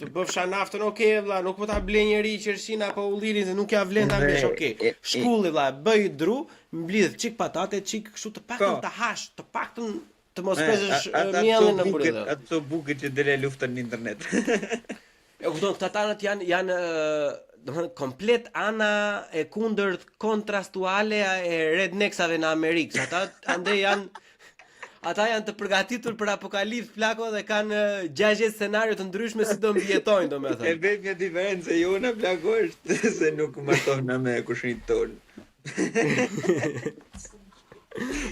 të bëfsha naftën, okay vlla, nuk po ta blen njëri qershin apo ullirin se nuk ja vlen ta blesh, okay. Shkulli vlla, bëj dru, mblidh çik patate, çik kështu të paktën ta hash, të paktën të mos pezësh mielin në burrë. Ato buqet që dele luftën në internet. E kupton, këta tanët janë domethënë komplet ana e kundërt kontrastuale e rednecksave në Amerikë. Ata janë të përgatitur për apokalipsë plako dhe kanë 60 scenario të ndryshme si do mbijetojnë, domethënë. E vetmja diferencë jona plako është se nuk martohna me kushnit ton.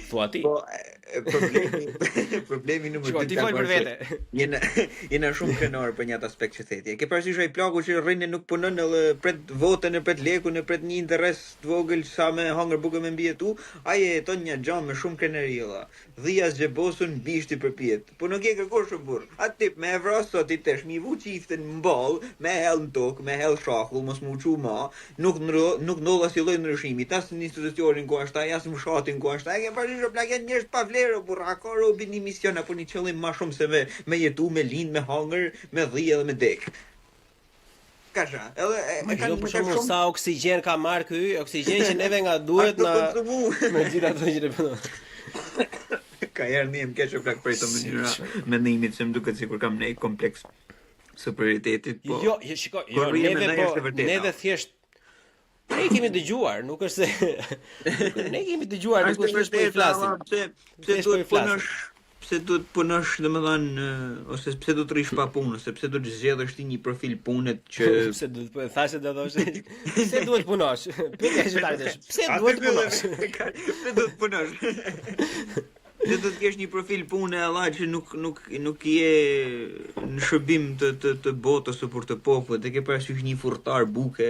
Thua ti. Po problemi numër 2 ti fol për vete. Jena shumë krenar për një atë aspekt që theti. Ke parasysh ai plaku që rrinë nuk punon edhe pret votën, e pret lekun, e pret një interes të vogël sa me hangër bukë me mbijetu, ai jeton një xham me shumë kreneri valla. Dhia zgjebosun bishti përpjet. Po nuk e kërkosh burr. Atë tip me evra sot i tesh mi vu çiften mball, me hell në tokë, me hell shakull, mos më uçu ma, nuk ndodh asnjë lloj ndryshimi. Tas në institucionin ku është ai, as në fshatin ku është ai, ke parasysh plagën njerëz pa vlerë, burra, ka robi një mision apo një qëllim më shumë se me jetu, me lind, me hangër, me dhije dhe me dek. Kasha, edhe kanë për shembull sa oksigjen ka marr ky, oksigjen që neve nga duhet na me gjithë ato që ne bëjmë. Ka herë ndiem keq plak për këtë mënyrë mendimit se më duket sikur kam një kompleks superioritetit, po. Jo, shikoj, neve thjesht ne kemi dëgjuar, nuk është se ne kemi dëgjuar, nuk është po i flasim. Pse duhet punosh, domethënë, ose pse do të rish pa punë, sepse do të zgjedhësh ti një profil punet që pse do të thashë do thosh pse duhet punosh? Pyetja është tani, pse duhet punosh? Pse do të punosh? Ne do të kesh një profil pune Allah që nuk je në shërbim të botës apo të popullit, e ke parasysh një furtar buke,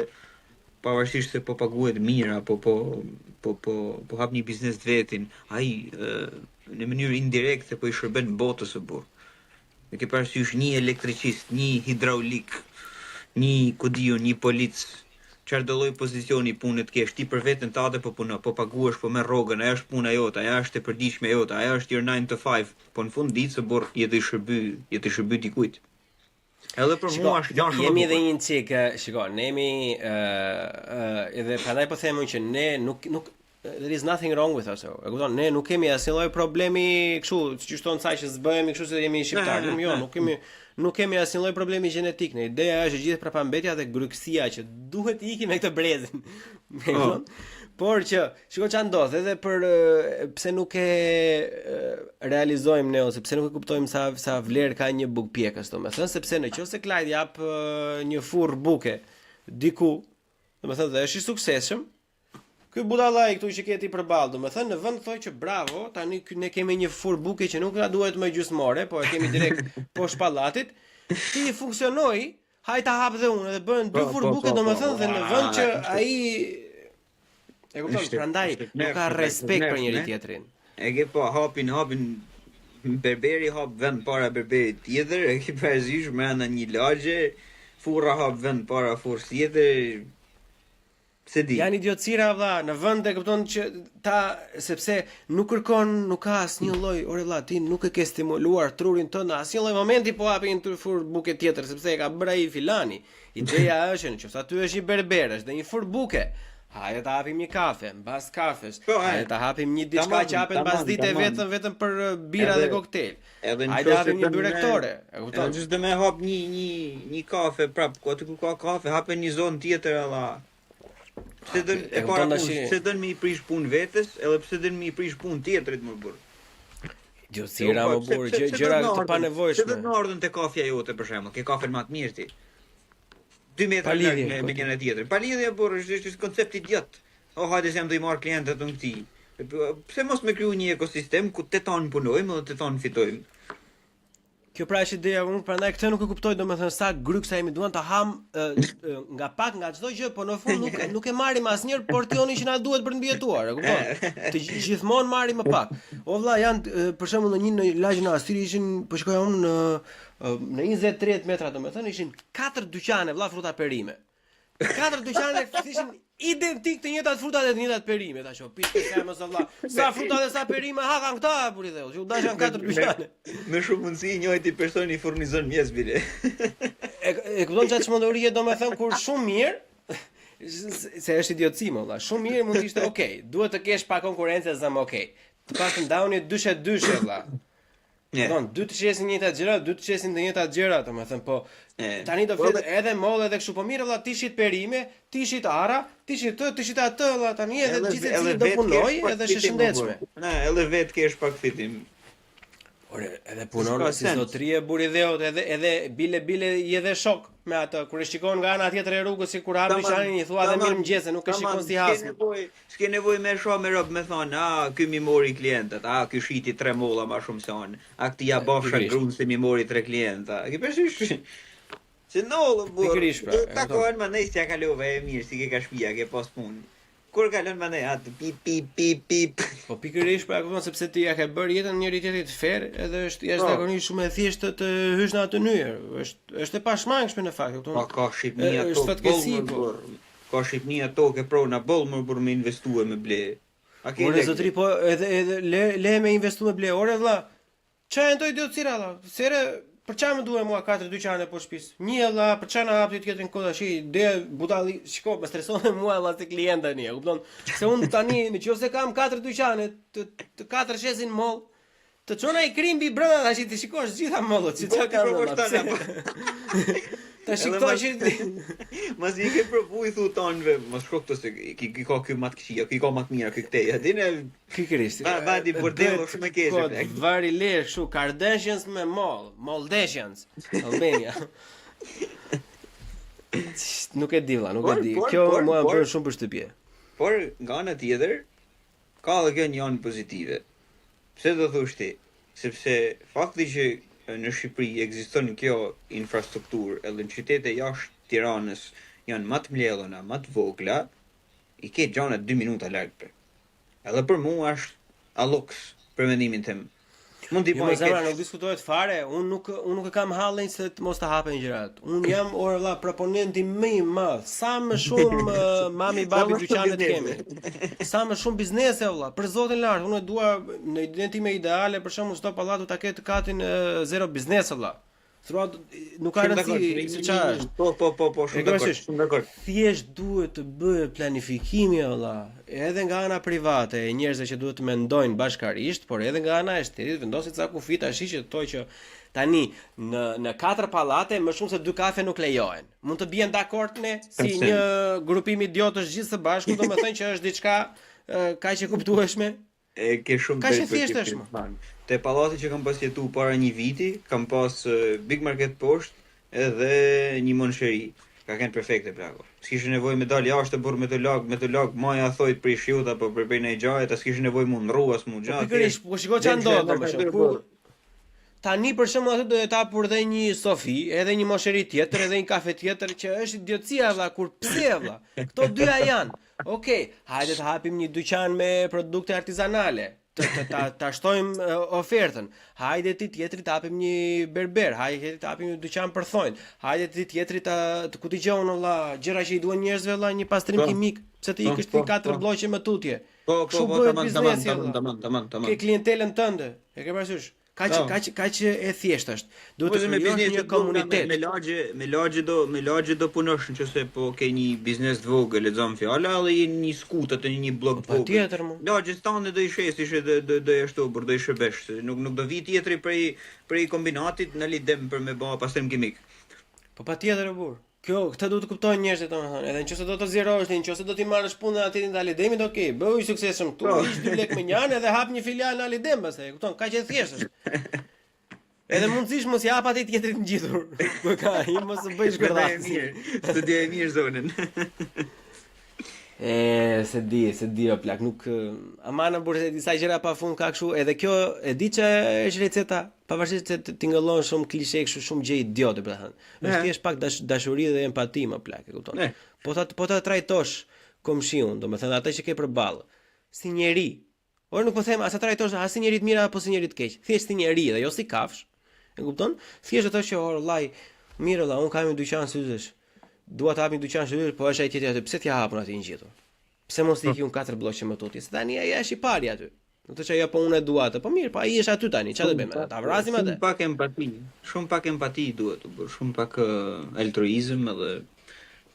pavarësisht se po paguhet mirë apo po hap një biznes të vetin, ai në mënyrë indirekte po i shërben botës së burr. Ne ke parasysh një elektricist, një hidraulik, një një polic çfarë do lloj pozicioni punë të kesh ti për veten tate po puno, po paguhesh, po merr rrogën, ajo është puna jote, ajo është e përditshme jote, ajo është your 9 to 5, po në fund ditë se burr jetë i shërby dikujt. Edhe për mua është gjë shumë. Jemi edhe një çik, shiko, ne jemi edhe prandaj po them që ne nuk there is nothing wrong with us. E kupton, ne nuk kemi asnjë lloj problemi kështu, siç thon sa që s'bëhemi kështu se jemi shqiptarë. Jo, nuk kemi asnjë lloj problemi gjenetik. Ne ideja është gjithë prapambetja dhe gryksia që duhet të ikim me këtë brezin. E kupton? Por që, shiko ç'a ndodh, edhe për pse nuk e realizojmë ne ose pse nuk e kuptojmë sa vlerë ka një buk pjekës, domethënë sepse nëse Clyde jap një furr buke diku, domethënë dhe është i suksesshëm, ky budallai këtu që keti përballë, domethënë në vend thoj që bravo, tani ne kemi një furr buke që nuk na duhet më gjysmore, po e kemi direkt poshtë pallatit, ti funksionoi, hajta hap dhe unë, edhe bën dy furr buke domethënë dhe në vend që ai e kupton, prandaj nuk ka respekt për njëri tjetrin. E ke po hapin berberi hap vend para berberit tjetër, e ke parazysh brenda një lagje, furra hap vend para furrës tjetër. Se di. Janë idiotësira vlla, në vend e kupton që sepse nuk ka asnjë lloj, ore vlla, ti nuk e ke stimuluar trurin tënd asnjë lloj momenti po hapi një furr buke tjetër sepse e ka bërë ai filani. Ideja është nëse aty është një berber dhe një furr buke, hajde ta hapim një kafe, mbas kafes. Hajde ta hapim një diçka që hapet mbas dite vetëm për bira dhe koktejl. Hajde hapim një byrektore, e kupton? Edhe çdo më hap një kafe prap, ku aty ku ka kafe, hapen një zonë tjetër alla. Pse dën më i prish punë vetes, edhe pse dën më i prish punë tjetrit më burr. Gjësira më burr, gjëra të panevojshme. Se do të ardhën te kafja jote për shembull, ke kafen më të mirë ti. 2 metra larg me njëra tjetër. Pa lidhje burr, është koncept idiot. O hajde se jam do i marr klientët unë këtij. Pse mos me kriju një ekosistem ku teton punojmë dhe teton fitojmë. Kjo pra është ideja, unë prandaj këtë nuk e kuptoj, domethënë sa gryksa jemi duan ta ham nga pak nga çdo gjë, po në fund nuk e marrim asnjëherë porcionin që na duhet për të mbijetuar, e kupton? Të gjithmonë marrim më pak. O vlla, janë për shembull në lagjin e Asiri ishin, po shikoja unë në 20-30 metra, domethënë ishin 4 dyqane vlla fruta perime. 4 dyqane ishin identik të njëjtat fruta dhe të njëjtat perime, tash o pish se mos valla. Sa fruta dhe sa perime hakan këta buri dheu, që u dashan 4 dyqane. Me shumë mundësi njëjti personi furnizon mjes bile. E kupton çfarë çmendorie domethën kur shumë mirë se është idiotësi më valla. Shumë mirë mund të ishte okay, duhet të kesh pa konkurrencë zëm okay. Të paktën downi dyshe valla. Don, dy të shesin një të gjëra, dy të shesin të njëjtat gjëra, domethën po tani do flet edhe mollë edhe kështu, po mirë valla, ti shit perime, ti shit ara, ti shit atë valla, tani edhe gjithsesi do punoj edhe është shëndetshme. Na, edhe vetë kesh pak fitim. Ore, edhe punon si zotëri e buridheut, edhe bile i edhe shok me atë kur e shikon nga ana tjetër e rrugës si kur hap dyqanin i thua edhe mirëmëngjes, nuk e shikon si has. S'ke nevojë me shoh me rob me thon, ky mi mori klientët, ky shiti 3 molla më shumë se unë. Ky ja bofsha grun se mi mori 3 klienta. Ke përsërish? Se nollë burr. Pikërisht pra. Takohen më nej si ja kalove e mirë, si ke ka shtëpia, ke pas punë. Kur kalon më nej atë pip. Po pikërisht pra, kupton sepse ti ja ke bërë jetën njëri tjetrit fair, edhe është jashtëzakonisht shumë e thjeshtë të hysh në atë mënyrë. Është e pashmangshme në fakt, kupton? Ka shqipnia tokë. Ka shqipnia tokë prona boll më për me investuar me ble. A ke ore zotri po edhe le me investuar me ble, ore vlla. Çfarë ndoj idiotësira vlla? Sere për çfarë më duhet mua 4 dyqane po shtëpis? Një vlla, për çfarë na hapti tjetrin kod tash? De budalli, shiko, më streson mua vlla te klient tani, e kupton? Se un tani nëse kam 4 dyqane, të 4 shesin moll, të çona i krimbi brenda tash ti shikosh gjitha mollat, si çka kanë. Tash këto që mos i ke provu i thutonve, mos shko këto se ki ka ky mat këshia, ki ka mat mira ky këtej. Dinë pikërisht. Vadi bordello shumë e keq. Vari lesh kështu Kardashians me Moldesians, Albania. Nuk e di valla, nuk e di. Kjo mua bën shumë përshtypje. Por nga ana tjetër ka edhe kjo një anë pozitive. Pse do thosh ti? Sepse fakti që në Shqipëri ekziston kjo infrastrukturë, edhe në qytete jashtë Tiranës janë më të mbledhura, më të vogla, i ke gjana 2 minuta larg. Edhe për mua është alloks për mendimin tim. Mund t'i Jo, zemra, nuk diskutohet fare. Unë nuk e kam hallin se të mos të hapen gjërat. Unë jam valla proponenti më i madh. Sa më shumë mami babi dyqanet kemi. Sa më shumë biznese valla. Për zotin lart, unë dua në idenë time ideale, për shembull, çdo pallatu ta ketë katin zero biznes valla. Thuat nuk ka rëndësi se çfarë është. Po, shumë dakord. Thjesht duhet të bëhet planifikimi valla, edhe nga ana private e njerëzve që duhet të mendojnë bashkarisht, por edhe nga ana e shtetit vendosit sa kufi tash që thotë që tani në 4 pallate më shumë se 2 kafe nuk lejohen. Mund të bien dakord ne si një grupim idiotësh gjithë së bashku, domethënë që është diçka kaq e kuptueshme. E ke shumë ka që thjesht është më. Te pallati që kam pas jetu para një viti, kam pas Big Market poshtë edhe një monsheri. Ka qenë perfekte plako. S'kishte nevojë me dal jashtë burr me të lag, maja thojt për shiut apo për një gjaje, as kishte nevojë mu ndrru as mu gjatë. Pikërisht, po shikoj çfarë ndodh domosht. Tani për shembull aty do ta hapur dhe një sofi, edhe një mosheri tjetër, edhe një kafe tjetër që është idiocia valla, kur pse valla. Këto dyja janë. Okej, hajde të hapim një dyqan me produkte artizanale. Ta shtojmë ofertën. Hajde ti tjetri të hapim një berber, hajde të hapim një dyqan për thonjë. Hajde ti tjetri të ku dëgjon valla, gjëra që i duan njerëzve valla, një pastrim kimik, pse të ikësh ti 4 bloqe me tutje. Po, tamam. Ke klientelën tënde. E ke parasysh? Kaq e thjeshtë është. Duhet të krijosh një komunitet. Me lagje do punosh nëse po ke një biznes të vogël, lexon fjala edhe një skutë të një blog të vogël. Patjetër më. Lagje stande do i shesish do i ashtu, do i shërbesh. Nuk do vi tjetri prej kombinatit në lidem për me bë pastrim kimik. Po patjetër burr. Këtë duhet të kuptojnë njerëzit domethënë, edhe nëse do të zgjerosh, nëse do t'i marrësh punën aty në Alidemit, okay, bëj suksesshëm këtu, hiq 2 lekë me njan edhe hap një filial në Alidem pastaj, e kupton, kaq e thjeshtë është. Edhe mundësish mos jap atij tjetrit ngjitur. Po ka, i mos të bëj shkërdhas. Studioj mirë zonën. Se di o plak, nuk amana burrë se disa gjëra pafund ka kështu, edhe kjo e di që është receta, pavarësisht se ti ngëllon shumë klishe kështu, shumë gjë idiote për të thënë. Është thjesht pak dashuri dhe empati më plak, e kupton. Po ta trajtosh komshiun, domethënë atë që ke përballë, si njeri. Ora nuk po them as ta trajtosh as si njeri të mirë apo si njeri të keq, thjesht si njeri dhe jo si kafsh. E kupton? Thjesht ato që vllai, mirë valla, un kam një dyqan syzesh. Dua të hap një dyqan shërbim, po është ai tjetri aty. Pse t'ja hapun aty ngjitur? Pse mos i ikun 4 bloqe më tutje? Se tani ai është i pari aty. Nuk të çaj apo unë e dua atë. Po mirë, po ai është aty tani. Çfarë do bëjmë? Ta vrasim atë. Shumë pak empati duhet, shumë pak altruizëm edhe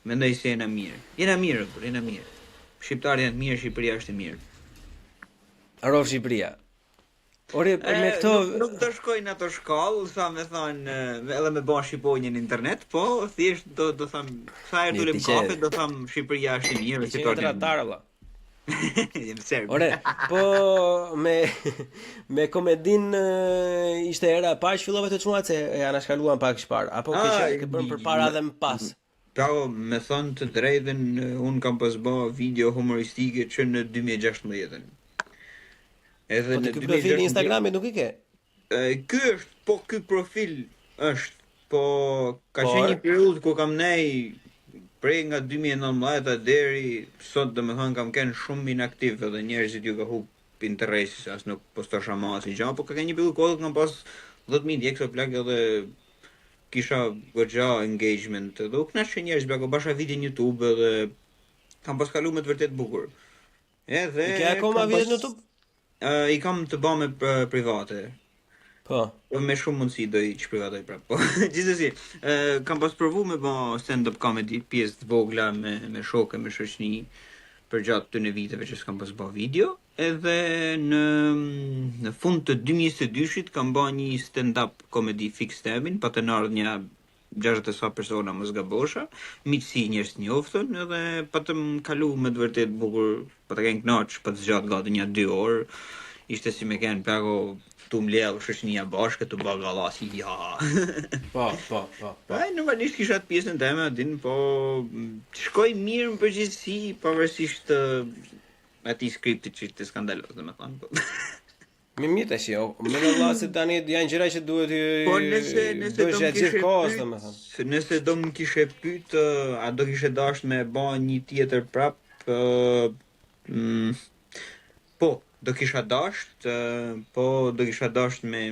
mendoj se jena mirë. Jena mirë. Shqiptarët janë mirë, Shqipëria është e mirë. Rrov Shqipëria. Ore, me këto nuk do shkoj në ato shkallë, sa me thonë, edhe me bën shqiponjë në internet, po thjesht do them, sa herë dolem kafe, do them Shqipëria është e mirë, situatë e valla. Jem serb. Ore, po me komedin ishte era pa që fillove të çmuat se e anashkaluan pak shpar, apo ke bën përpara dhe më pas. Pra, me thonë të drejtën, un kam pas bë video humoristike që në 2016. Edhe në profilin e Instagramit nuk i ke? Ky është, ky profil është, po ka qenë një periudhë ku kam nej prej nga 2019 deri sot, domethënë kam qenë shumë inaktiv edhe njerëzit ju ka humb interesi, as nuk postosh ama asnjë gjë, po ka qenë një periudhë kohë kam pas 10.000 djegë plak edhe kisha goxha engagement edhe u kënaqë njerëz plak, basha video në YouTube edhe kam pas kaluar me të vërtet bukur. Edhe ke akoma video në YouTube? I kam të bëme private. Po. Me shumë mundësi do i çprivatoj prapë. Po, gjithsesi, kam pas provu me bë stand-up comedy, pjesë të vogla me shokë, me shoqëni për gjatë këtyre viteve që s'kam pas bë video, edhe në fund të 2022-shit kam bë një stand-up comedy fix temin, pa të ardhur një 60 sa persona mos gabosha, miqësi njerëz të njoftën, edhe pa të më kalu me të vërtet bukur, pa të kenë kënaq, pa të zgjat gati një 2 orë, ishte si me kenë plako tu mbledh shoqënia bashkë tu bë gallasi ja. Po. Ai normalisht kisha të pjesën time atin, po shkoi mirë në përgjithësi, pavarësisht atij skriptit që ishte skandaloz, domethënë. Po. Me mirë tash, me valla se tani janë gjëra që duhet po nëse do të kishe kohës, domethënë. Nëse do më kishe pyet, a do kishe dashur me bë një tjetër prap? Po, do kisha dasht, po do kisha dasht me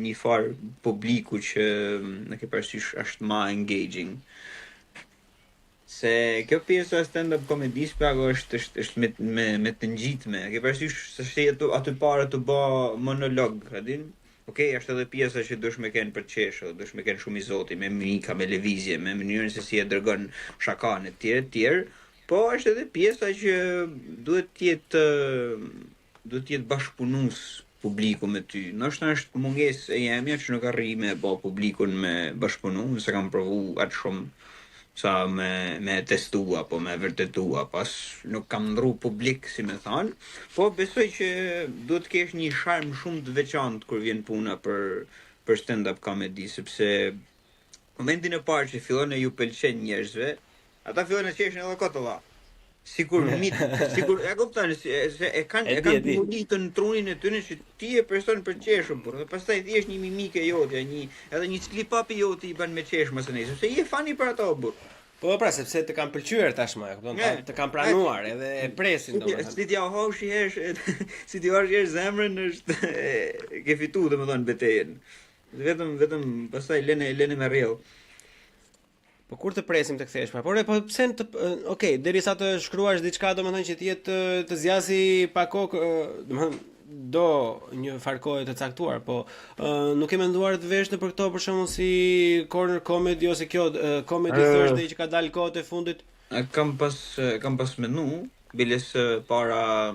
një farë publiku që në ke parasysh është ma engaging. Se kjo pjesa e stand-up komedisë prago është me të ngjitme. Ke parasysh se është aty para të bë monolog, a din? Okej, është edhe pjesa që dush me kenë për qeshë, dush me kenë shumë i zoti, me mimika, me lëvizje, me mënyrën se si e dërgon shakan e tjerë, po është edhe pjesa që duhet të jetë bashkëpunues publiku me ty. Nështë është mungesë e jemja që nuk arri me bë publikun me bashkëpunu, nëse kam provu atë shumë sa me testua, po me vërtetua, pas nuk kam ndru publik, si me thanë, po besoj që duhet të kesh një sharm shumë të veçantë kur vjen puna për stand-up comedy, sepse momentin e parë që fillon e ju pëlqen njerëzve, ata fillon e qeshin edhe kotolla. Sikur ja kupton se e kanë të trunin e tyre që ti e person për qeshur, por dhe pastaj thjesht një mimike jote, edhe një clip-up i jote i bën me qesh më së nei, sepse je fani për ato burr. Po pra, sepse të kanë pëlqyer tashmë, e kupton, të kanë pranuar edhe e presin domethënë. Si ti ahoshi si ti hosh zemrën është ke fituar domethënë betejën. Vetëm pastaj lënë me rrjedh. Po kur të presim të kthesh pra? Po pse okay, derisa të shkruash diçka domethënë që të jetë të zgjasi pa kokë, domethënë do një farkohë të caktuar, po nuk e menduar të vesh në për këto për shembull si corner comedy ose kjo comedy Thursday që ka dalë kohët e fundit? Kam pas menu, biles para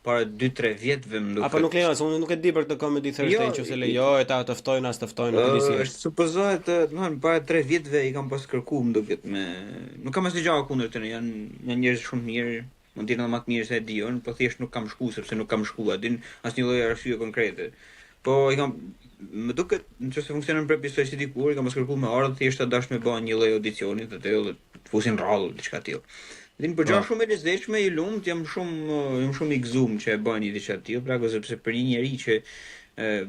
2-3 vjetëve më duket. Apo nuk lejon, unë nuk e di për këtë comedy Thursday nëse lejohet ta të ftojnë as të ftojnë nuk e di si. Është supozohet, domethënë para 3 vjetëve i kam pas kërkuar më duket me nuk kam asnjë gjë kundër tyre, janë njerëz shumë mirë, mund të jenë më të mirë se e diun, po thjesht nuk kam shku sepse nuk kam shkuar, din asnjë lloj arsye konkrete. Po i kam më duket nëse funksionon për episod si dikur, i kam pas kërkuar me ardh thjesht ta dash me bën një lloj audicioni të tillë, të fusin rrallë diçka tillë. Din për gjë shumë e lezetshme, i lumt, jam shumë i gëzuar që e bën një diçka tillë, pra sepse për një njerëz që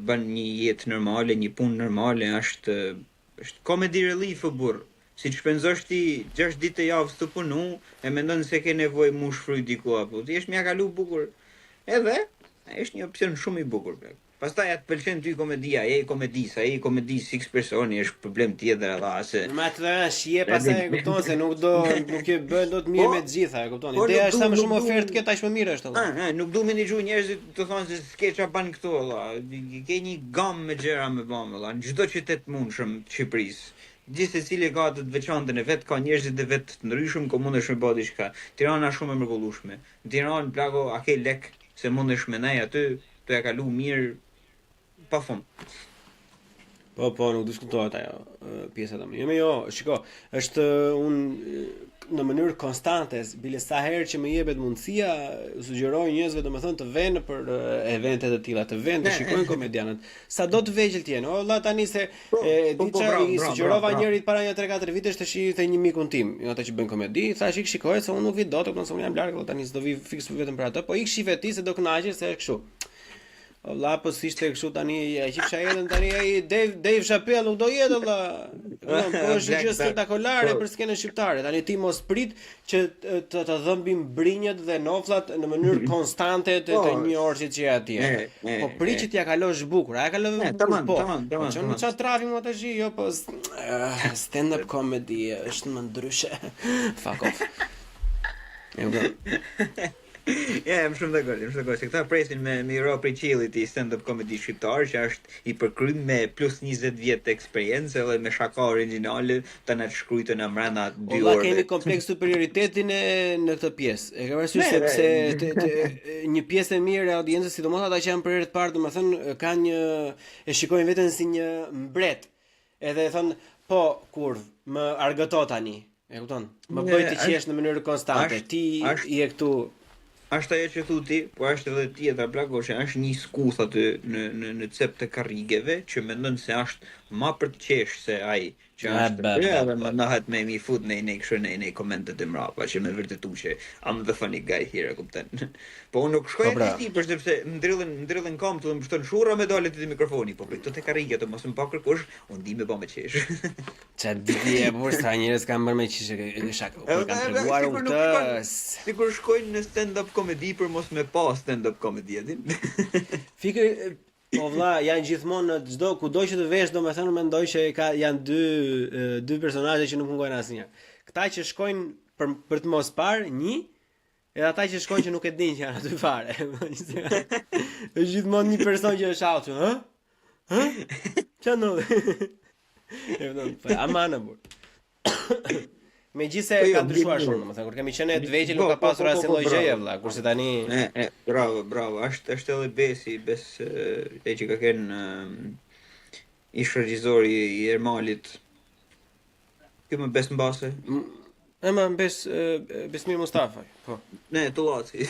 bën një jetë normale, një punë normale, është comedy relief burr. Si të shpenzosh ti 6 ditë të javës të punu, e mendon se ke nevojë mush fryt diku apo ti është mja kalu bukur. Edhe është një opsion shumë i bukur. Pastaj atë pëlqen ty komedia, ai komedis X personi është problem tjetër edhe se. Ma të shije pastaj e kupton se nuk e bën dot mirë me të gjitha, e kupton. Ideja është sa më shumë ofertë ke aq më mirë është valla. Nuk duam të dëgjoj njerëzit të thonë se skeça ban këtu valla. Ke një gamë me gjëra me bën valla, në çdo qytet mundshëm të Shqipërisë. Gjithë secili ka të veçantën e vet, ka njerëzit e vet të ndryshëm ku mundesh me bë diçka. Tirana është shumë e mrekullueshme. Në Tiranë plago a ke lek se mundesh me nej aty, të ja kalu mirë pa fund. Po, nuk diskutohet ajo pjesa e jo, shiko, është në mënyrë konstante, bile sa herë që më jepet mundësia, sugjeroj njerëzve domethënë të vënë për evente të tilla, të vënë të shikojnë komedianët. Sado të vegjël të jenë. O valla tani se diçka i sugjerova njërit para një 3-4 vitesh të shihte një mikun tim, ata që bën komedi, thash ik shikoj se unë nuk vi dot, se unë jam larg, tani s'do vi fiks vetëm për atë, po ik shihet ti se do kënaqesh se është kështu. Valla po si ishte kështu tani, e qifsha jetën tani ai Dave Chappelle nuk do jetë valla. Po është gjë spektakolare për skenën shqiptare. Tani ti mos prit që të dhëmbim brinjët dhe nofllat në mënyrë konstante të një orë që je atje. Po prit që t'ja kalosh bukur. A e kalove bukur po. Që nuk ça trafi më tash, jo po stand up comedy është më ndryshe. Fuck off. Ja, më shumë dakord, se këta presin me ro prej qiellit i stand-up comedy shqiptar që është i përkryer me plus 20 vjet eksperiencë edhe me shaka origjinale të na shkruajtë në brenda 2 orë. Ne kemi kompleks superioritetin në këtë pjesë. E ke parasysh sepse një pjesë e mirë e audiencës, sidomos ata që janë për herë të parë, domethënë kanë e shikojnë veten si një mbret. Edhe e thon, po kur më argëto tani, e kupton? Më bëj të qesh në mënyrë konstante. Ti je këtu. Është ajo që thu ti, po është edhe tjetra plagoshe, është një skuth aty në cep të karrigeve që mendon se është më për të qesh se ai që është edhe më nahet me mi fut në kështu në komentet e mrapa që më vërtetu që I'm the funny guy here, e kupton. Po unë nuk shkoj në ti për sepse më ndrillën kam të më shton shurra me dalë te mikrofoni, po këto te karrige të mos më pa kërkosh, unë di me pa me qesh. Çfarë di e por sa njerëz kanë marrë me qishë shaka. Kur kanë treguar këtë, sikur shkojnë në stand-up comedy për mos me pa stand-up comedy, a din? Fikë po vlla, janë gjithmonë në çdo kudo që të vesh, domethënë mendoj që janë dy personazhe që nuk mungojnë asnjëherë. Këta që shkojnë për të mos parë, një, edhe ata që shkojnë që nuk e dinë që janë aty fare. Është gjithmonë një person që është out, hë? Hë? Çfarë ndodh? Po amana bur. Megjithse ka ndryshuar shumë, domethënë kur kemi qenë të vegjël nuk ka pasur asnjë lloj gjëje vëlla, kurse tani bravo, është edhe Bes e që ka qenë ish regjizori i Ermalit. Ky më Bes Mbase. Ema Besmir Mustafa, po. Ne, Tullaci.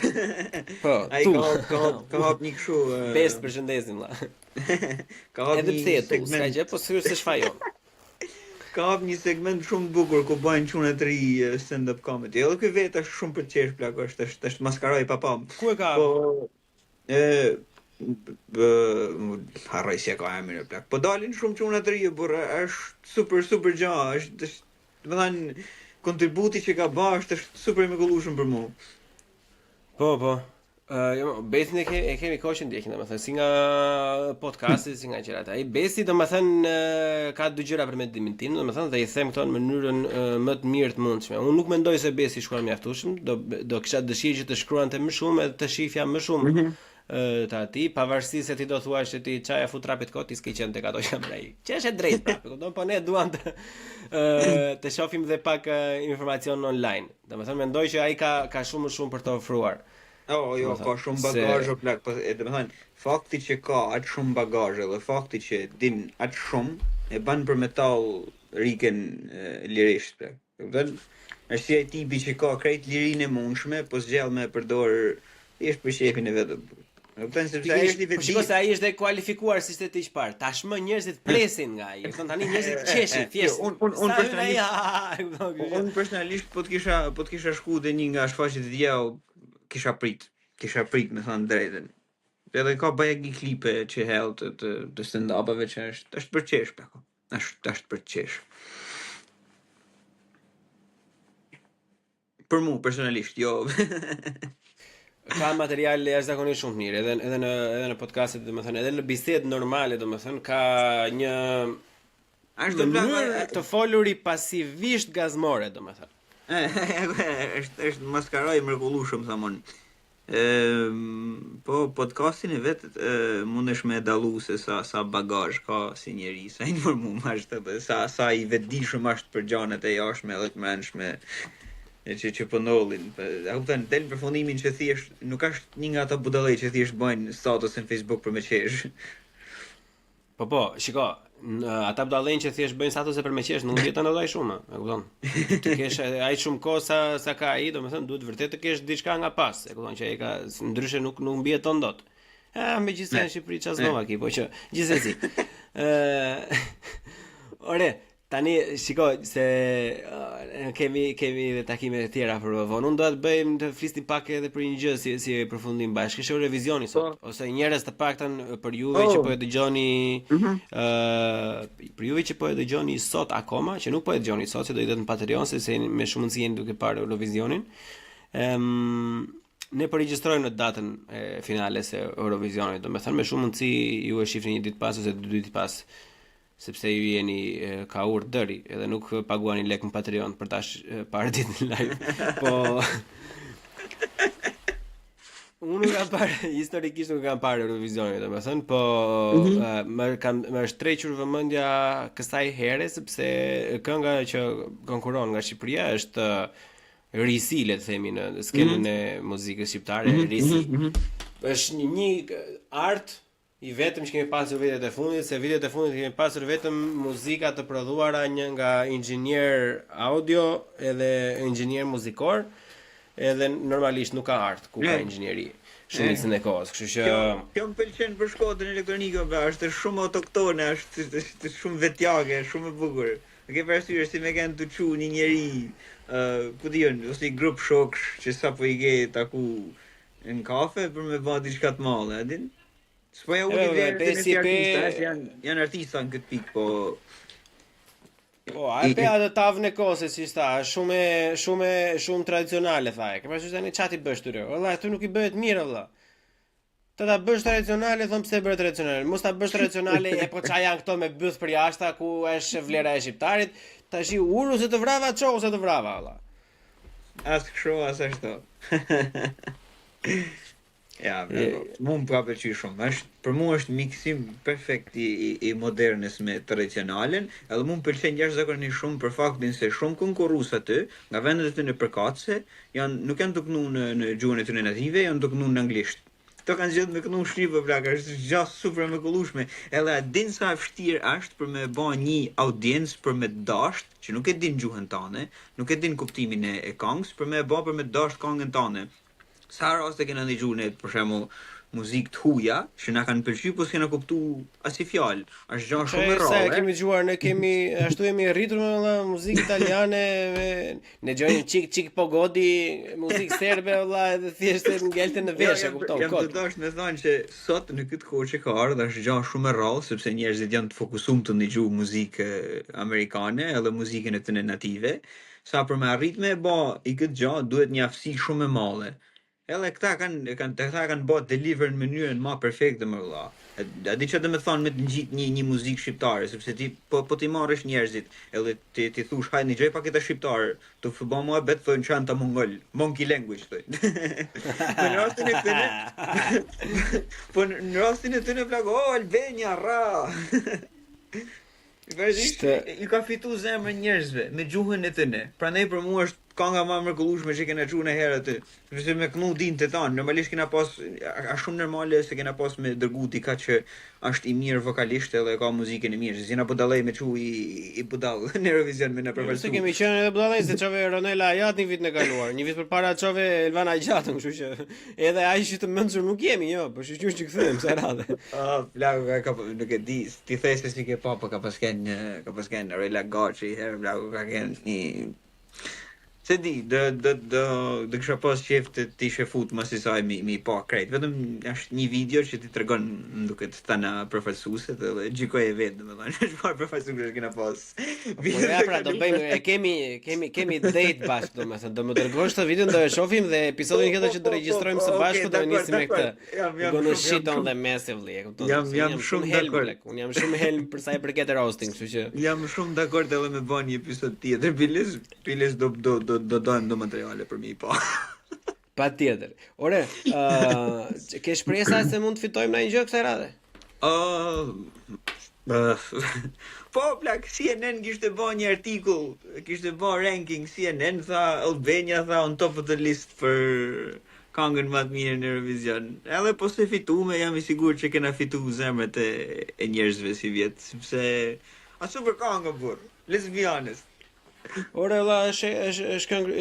Po, ai ka hap një kështu Bes përshëndesim vëlla. Ka hap një segment, s'ka gjë, po sigurisht se shfajon. Ka hap një segment shumë bukur ku bëjnë çunë të ri stand-up comedy. Edhe ky vetë është shumë për qesh plak, është maskaroj papam. Ku e ka? Po harroj se ka emrin e plak. Po dalin shumë çunë të ri, por është super gjë, është domethënë kontributi që ka bërë është super i mrekullueshëm për mua. Po. Besin e kemi koqën ndjekin, domethënë si nga podcasti, si nga gjërat. Ai Besi domethënë ka dy gjëra për mendimin tim, domethënë dhe I them këto në mënyrën më të mirë të mundshme. Unë nuk mendoj se Besi shkruan mjaftueshëm, do kisha dëshirë që të shkruante më shumë edhe të shifja më shumë të ati, pavarësisht se ti do thuash se ti çaja fut trapit kot, ti s'ke qenë tek ato që brej. Që është e drejtë prapë, kupton, po ne duam të shohim dhe pak informacion online. Domethënë mendoj që ai ka shumë më shumë për të ofruar. Jo, ka shumë bagazh plak, po domethënë fakti që ka aq shumë bagazh dhe fakti që din aq shumë e bën për metall riken lirisht plak. Kupton? Është si ai tipi që ka krejt lirinë e mundshme, po zgjell me përdor thjesht për shefin e vet. Kupton sepse ai është I vetë. Shikoj se ai është e kualifikuar si estetik parë. Tashmë njerëzit presin nga ai. Kupton tani njerëzit qeshin thjesht. Unë personalisht po të kisha shku dhe një nga shfaqjet e djau kisha prit me thënë drejtën. Edhe ka bëj një klipe që hell të stand-upave që është për qesh plako. Është për qesh. Për mua personalisht, jo. Ka material jashtëzakonisht shumë mirë, edhe në podcastet, domethënë, edhe në bisedë normale, domethënë, ka një mënyrë të foluri pasivisht gazmore, domethënë. Është maskaroj mrekullueshëm thamon. Po podcastin e vet mundesh me dallu se sa bagazh ka si njeri, sa informum është, sa I vetëdijshëm është për gjanet e jashtme edhe të mendshme që po ndodhin. A kupton, del në përfundimin që thjesht nuk është një nga ata budallë që thjesht bëjnë status në Facebook për me qesh. Po, shiko, ata budallën që thjesht bëjnë status për me qesh, nuk jeton ndaj shumë, e kupton? Të kesh aq shumë kohë sa ka ai, domethënë duhet vërtet të kesh diçka nga pas, e kupton që ai ka ndryshe nuk mbijeton dot. Megjithëse në Shqipëri çasnova ki, po që gjithsesi. Ore, tani shikoj se kemi dhe takime të tjera për vonë. Unë do të bëjmë të flisnim pak edhe për një gjë si përfundim bashkë. Kishte revizioni sot, ose njerëz të paktën për juve që po e dëgjoni për juve që po e dëgjoni sot akoma, që nuk po e dëgjoni sot, se do jetë në Patreon se me shumë mundësi jeni duke parë Eurovisionin. Ne po regjistrojmë në datën finale se Eurovisionit, domethënë me shumë mundësi ju e shihni një ditë pas ose 2 ditë pas, sepse ju jeni ka urë dëri edhe nuk paguani lek në Patreon për tash parë ditën live. Po unë nuk kam parë, historikisht nuk kam parë Eurovisionin, domethënë, po më është trequr vëmendja kësaj here sepse kënga që konkuron nga Shqipëria është risi, le të themi, në skenën e muzikës shqiptare, risi. Është një art I vetëm që kemi pasur vitet e fundit, se vitet e fundit kemi pasur vetëm muzika të prodhuara nga inxhinier audio edhe inxhinier muzikor, edhe normalisht nuk ka art ku ka inxhinieri. Shumicën e kohës, kështu që kjo më pëlqen për shkollën elektronike, është shumë autoktone, është shumë vetjake, shumë e bukur. ke parasysh si më kanë të çu një njeri, ku diun, ose një grup shoksh që sapo i ke taku në kafe për me bë diçka të madhe, a din? S'po ja uli vetë në artista, janë artista në këtë pikë, po Po, a pe atë tavën e kose si sta, shumë tradicionale tha. Ke parasysh tani çati bësh tyre. Valla, këtu nuk i bëhet mirë valla. Ta bësh tradicionale, thon pse bëhet tradicionale. Mos ta bësh tradicionale, e po ç'a janë këto me byth për jashta ku është vlera e shqiptarit. Tash uru se të vrava, çau se të vrava valla. As kështu as ashtu. Ja, mu më pëlqej shumë. Për mua është miksim perfekt i modernës me tradicionalen, edhe mu më pëlqen jashtëzakonisht shumë për faktin se shumë konkurrues aty, nga vendet e tyre përkatëse, nuk janë të kënu në gjuhën e tyre native, janë të kënu në anglisht. Këto kanë zgjedhur me kënu shqipe plaka, është gjë super e mrekullueshme. Edhe a din sa vështirë është për me bë një audiencë për me dasht, që nuk e din gjuhën tane, nuk e din kuptimin e këngës, për me dasht këngën tane. Sa raste kena ndëgjuar ne për shembull muzikë të huaja që na kanë pëlqyer po s'kena kuptuar as i fjalë. Është gjë shumë e rrallë. Sa kemi dëgjuar, ne kemi ashtu jemi rritur me muzikë italiane, ne gjojmë çik pogodi, muzikë serbe valla, edhe thjesht ngelte në vesh, e kupton. Jam të dash me thënë që sot në këtë kohë që ka ardhur është gjë shumë e rrallë sepse njerëzit janë të fokusuar të ndëgjojnë muzikë amerikane edhe muzikën e tyre native. Sa për me arrit me bë i këtë gjë duhet një aftësi shumë e madhe. Edhe këta kanë bërë deliver në mënyrën më perfekte më valla. A di çfarë do të thonë me të ngjit një muzikë shqiptare, sepse ti po ti marrësh njerëzit, edhe ti thush hajde një gjë paketa shqiptar, të bë muhabet thonë çanta mongol, monkey language thonë. Po në rastin e tyre plagë, Albania ra. I ka fitu zemrën njerëzve me gjuhën e tyre. Prandaj për mua është kënga më e mrekullueshme që kena çuar në herë aty. Sepse me kënu dinte tan, normalisht kena pas a shumë normale se kena pas me dërgu dika që është i mirë vokalisht edhe ka muzikën e mirë. Si na budallej me çu i budall në Eurovision me na përfaqësuar. Se kemi qenë edhe budallej se çove Ronela Ajat një vit në kaluar. Një vit përpara çove Elvana Ajatën, kështu që edhe ai që të mençur nuk jemi, jo, po shqyr që kthehem sa radhë. Blago ka nuk e di, ti the se si ke papa ka pasken Rela Gaci, herë blago ka një se di, do kisha pas qef të ti shefut mas i saj mi pa krejt. Vetëm është një video që ti tregon duke të thëna përfaqësuesit dhe gjykoj e vetë, domethënë, çfarë përfaqësues kena pas. Po ja pra do bëjmë kemi date bashkë, domethënë, do më dërgosh këtë video do e shohim dhe episodin tjetër që do regjistrojmë së bashku do nisim me këtë. Gonna shit on the massively, e kupton? Jam shumë dakord. Unë jam shumë helm për sa i përket roasting, kështu që jam shumë dakord edhe me bën një episod tjetër. Piles do dojmë do materiale për mi pa. Pa tjetër. Ore, ke shpresa se mund të fitojmë në një gjë kësaj radhe? Po, plak, CNN kishte bërë një artikull, kishte bërë ranking, CNN tha, Albania tha on top of the list për këngën më të mirë në Eurovision. Edhe po se fitume, jam i sigurt që kena fitu zemrat e njerëzve si vjetë, sepse a super këngë burr. Let's be honest. Ore valla është këngë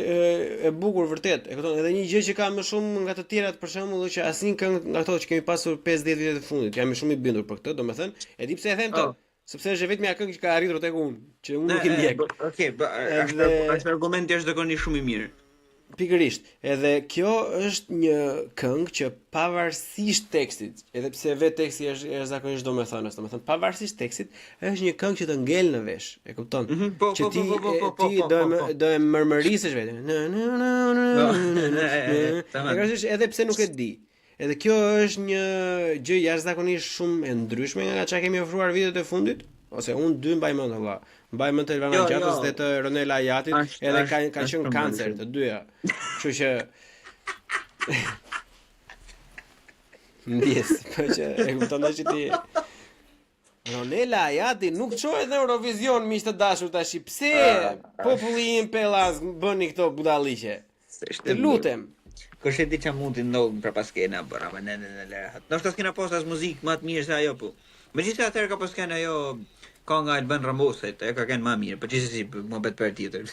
e bukur vërtet. E kupton, edhe një gjë që ka më shumë nga të tjerat për shembull që asnjë këngë nga ato që kemi pasur 5-10 vitet e fundit. Jam shumë i bindur për këtë, domethënë, e di pse e them këtë. Sepse është vetëm ajo këngë që ka arritur tek unë, që unë nuk i ndjek. Okej, është argumenti është zakonisht shumë i mirë. Pikërisht, edhe kjo është një këngë që pavarësisht tekstit, edhe pse vetë teksti është zakonisht domethënës, pavarësisht tekstit, është një këngë që të ngel në vesh, e kupton? Që ti do e mërmërisësh vetëm. Edhe pse nuk e di. Edhe kjo është një gjë jashtëzakonisht shumë e ndryshme nga çka kemi ofruar vitet e fundit, ose unë dy mbaj mend valla. Mbaj mend të Elvana Gjatës dhe të Ronela Ajatit, edhe kanë qenë kancer të dyja. Kështu që ndjes, po që e kupton që ti Ronela Ajati nuk çohet në Eurovision, miq të dashur tash. Pse populli im pellas bëni këto budalliqe? Të lutem. Kush e di ç'a mund të ndodhë për paskena bëra më në lehat. Do të skena pas as muzikë më të mirë se ajo po. Megjithatë atëherë ka pas kanë ajo kënga Alban Ramoset, e ka kanë më mirë, por çesi muhabet për tjetër.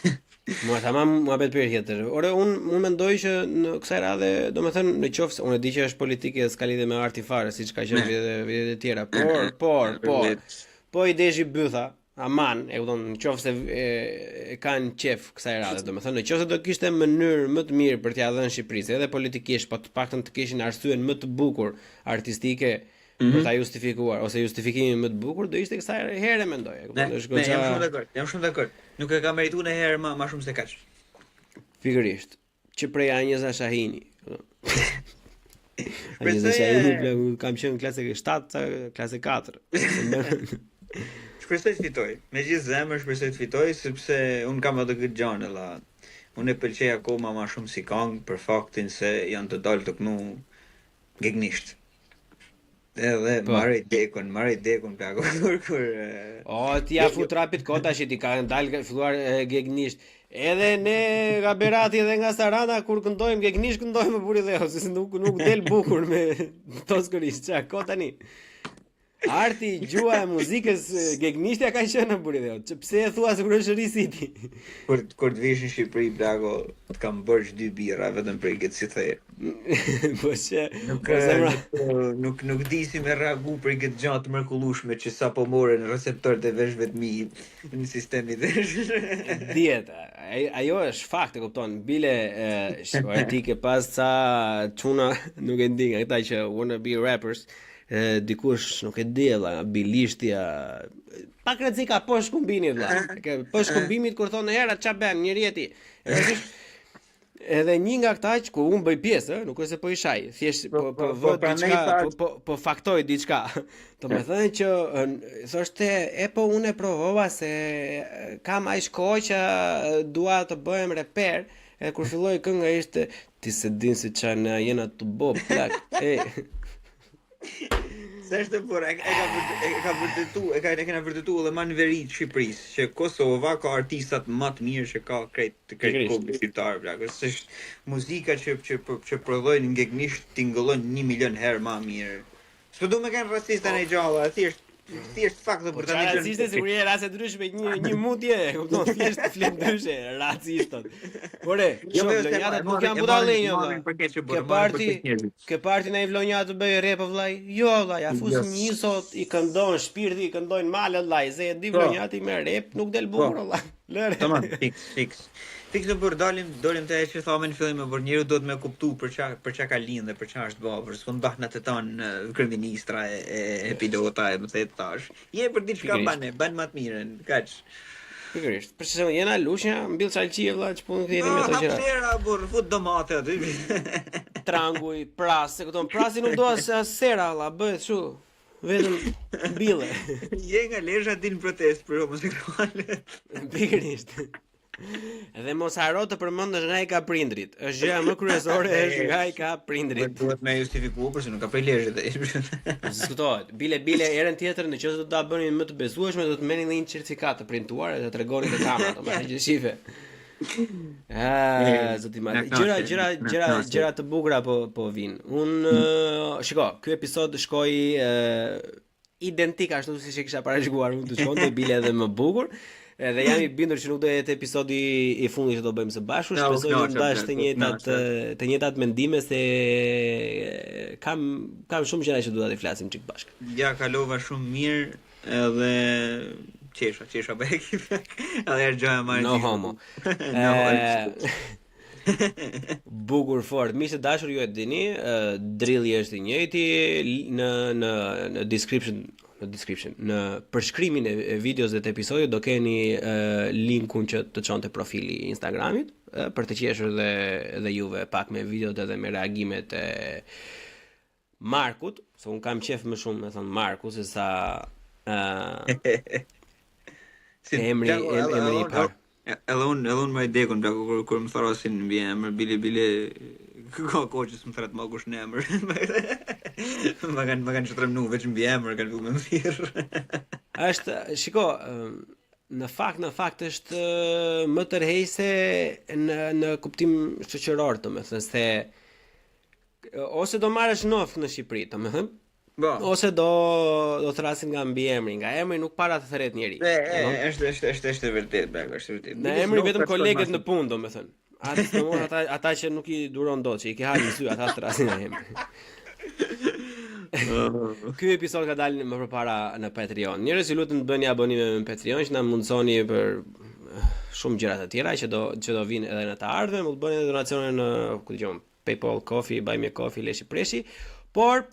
Muhabet për tjetër. Ore unë mendoj që në kësaj radhe, domethënë në qoftë unë e di që është politike s'ka lidhje me arti fare, siç ka qenë vitet e tjera, por po i deshi bytha, aman, e kupton, nëse kanë qef kësaj radhe, domethënë, nëse do kishte mënyrë më të mirë për t'ia dhënë Shqipërisë, edhe politikisht, po të paktën të kishin arsyen më të bukur artistike për ta justifikuar ose justifikimin më të bukur, do ishte kësaj here mendoj, e kupton, është goxha. Jam shumë dakord. Nuk e ka merituar në herë më shumë se kaq. Pikërisht, që prej Anjeza Shahini. Anjeza Shahini kam qenë klasë 7, klasë 4. Shpresoj të fitoj. Me gjithë zemër shpresoj të fitoj sepse un kam atë këtë gjën valla. Unë e pëlqej akoma më shumë si këngë për faktin se janë të dalë të kënu gegnisht. Edhe marrë dekun plako kur ti ja fut rapid kota që ti ka dalë filluar gegnisht. Edhe ne nga Berati edhe nga Saranda kur këndojmë gegnisht këndojmë buri dhe ose nuk del bukur me toskërisht. Çka ko tani? Arti, gjua e muzikës gegnishtja ka qenë në buri dhe pse e thua se kur është risiti? Kur të vish në Shqipëri plako të kam bërë 2 birra vetëm për këtë si the. Po që nuk di si me reagu për këtë gjatë të mrekullueshme që sapo morën receptorët e veshëve të mi në sistemin e diet. Ajo është fakt, e kupton. Bile ti ke pas ca çuna, nuk e di, ata që wanna be rappers, dikush nuk e di valla, bilishtja pak rrezika po shkumbini valla. Po shkumbimit kur thonë herë ç'a bën njëri ti. Edhe një nga këta që ku unë bëj pjesë, nuk është se po i shaj, thjesht po vë diçka, po faktoj diçka. Domethënë që thoshte po unë e provova se kam aq kohë që dua të bëhem reper, edhe kur filloi kënga ishte ti se din se çana jena të bo plak. S'është por e ka vërtetu edhe më në veri të Shqipërisë që Kosova ka artistat më të mirë që ka krejt publik shqiptar plak. Është muzika që prodhojnë gegnisht tingëllon 1 milion herë më mirë. S'po du me kanë racista në gjalla, thjesht fakt për ta thënë. Raciste sigurisht raste ndryshme, një mundje, kupton, thjesht flet ndryshe racistot. Ore, vlonjata nuk janë budallënjë. Ke parti në vlonjata të bëj rap vllai. Jo vllai, ja fus një sot i këndon shpirti, i këndojnë mal vllai, se e di vlonjati me rap nuk del bukur vllai. Lëre. Tamam, fix. Fiksë për dolim të e që thamë në fillim e për njëru do të me kuptu për qa ka linë dhe për qa është bëha, për s'kon bahna të tanë kryeministra e pilota e më thetë tash. Je për ditë shka banë matë miren, kaq. Pikërisht, për që jena lushnja, mbil qalqie vla, që punë këtë jetim e të gjera. Hapsera, burë, fut domate aty. Tranguj, pras, se këton, prasi nuk do asë sera, vla, bëhet shu, vetëm bile. Je nga lesha din protest për homoseksualet. Pikërisht. Edhe mos haro të përmendësh nga i ka prindrit. Është gjëja më kryesore është nga i ka prindrit. Duhet me justifikuar përse nuk ka prej lezhit. Diskutohet. Bile herën tjetër nëse do ta bënin më të besueshme do të merrnin një certifikat të printuar dhe të tregonin te kamera, domethënë që shife. Zoti ma. Gjëra të bukura po vijnë. Shiko, ky episod shkoi identik ashtu siç e kisha parashikuar unë të shkonte bile edhe më bukur. Edhe jam i bindur që nuk do jetë episodi i fundit që do bëjmë së bashku, shpresoj të ndash të njëjtat mendime se kam shumë gjëra që duhet të flasim çik bashkë. Ja kalova shumë mirë edhe qesha për ekip. Edhe gjoja marrë. No homo. Bukur fort. Miqtë dashur, ju e dini, drilli është i njëjti në description, në përshkrimin e videos dhe të episodit do keni linkun që të çonte profili i Instagramit për të qeshur dhe juve pak me videot edhe me reagimet e Markut, se un kam qef më shumë me thon Marku se sa emri i parë. Edhe unë më dekun kur më tharasin mbi emër bile ka koqës më thret më kush në emër. Më kanë çtremnu veç mbi emër kanë filluar më thirr. Është, shiko, në fakt është më tërheqëse në kuptim shoqëror, domethënë se ose do marrësh nof në Shqipëri, domethënë, ose do thrasin nga mbiemri, nga emri nuk para të thret njeri. Është vërtet, është vërtet. Në emri vetëm kolegët në punë, domethënë. Ata që nuk i duron dot, që i ke halë në sy, ata thrasin nga emri. Ky episod ka dalë më përpara në Patreon. Njerëz ju lutem të bëni abonime në Patreon që na mundsoni për shumë gjëra të tjera që do vinë edhe në të ardhmen, mund të bëni donacione në, ku dijon, PayPal, Coffee, Buy Me Coffee, Leshi Preshi. Por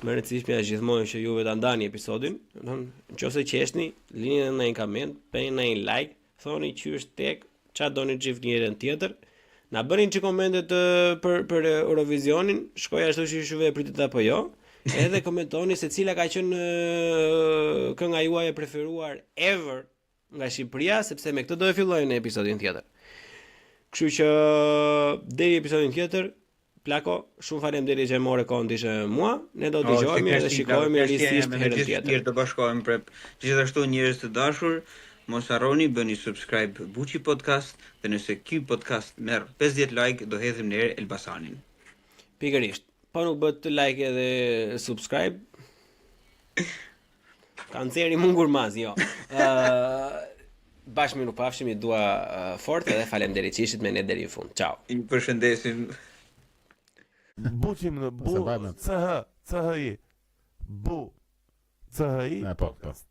më rëndësishme është gjithmonë që juve ta ndani episodin, domethënë nëse qeshni, lini në një koment, bëni një like, thoni qysh tek, çfarë doni çift njërin tjetër. Na bëni çi komentet për Eurovisionin, shkoj ashtu që juve e pritet apo jo. Edhe komentoni se cila ka qenë kënga juaj e preferuar ever nga Shqipëria, sepse me këtë do e fillojmë në episodin tjetër. Kështu që deri episodin tjetër, Plako, shumë faleminderit që morë kohën të ishe mua. Ne do dëgjohemi dhe shikojmë ristësisht herën tjetër. Mirë të bashkohemi prap. Gjithashtu njerëz të dashur, mos harroni bëni subscribe Buçi Podcast dhe nëse ky podcast merr 50 like do hedhim në herë Elbasanin. Pikërisht. Po nuk bët like edhe subscribe. Kanceri mungur maz, jo. Bashkë nuk pafshim, i dua fort edhe faleminderit që ishit me ne deri në fund. Ciao. Ju përshëndesim. Buçim në bu, CHI, bu, CHI, podcast.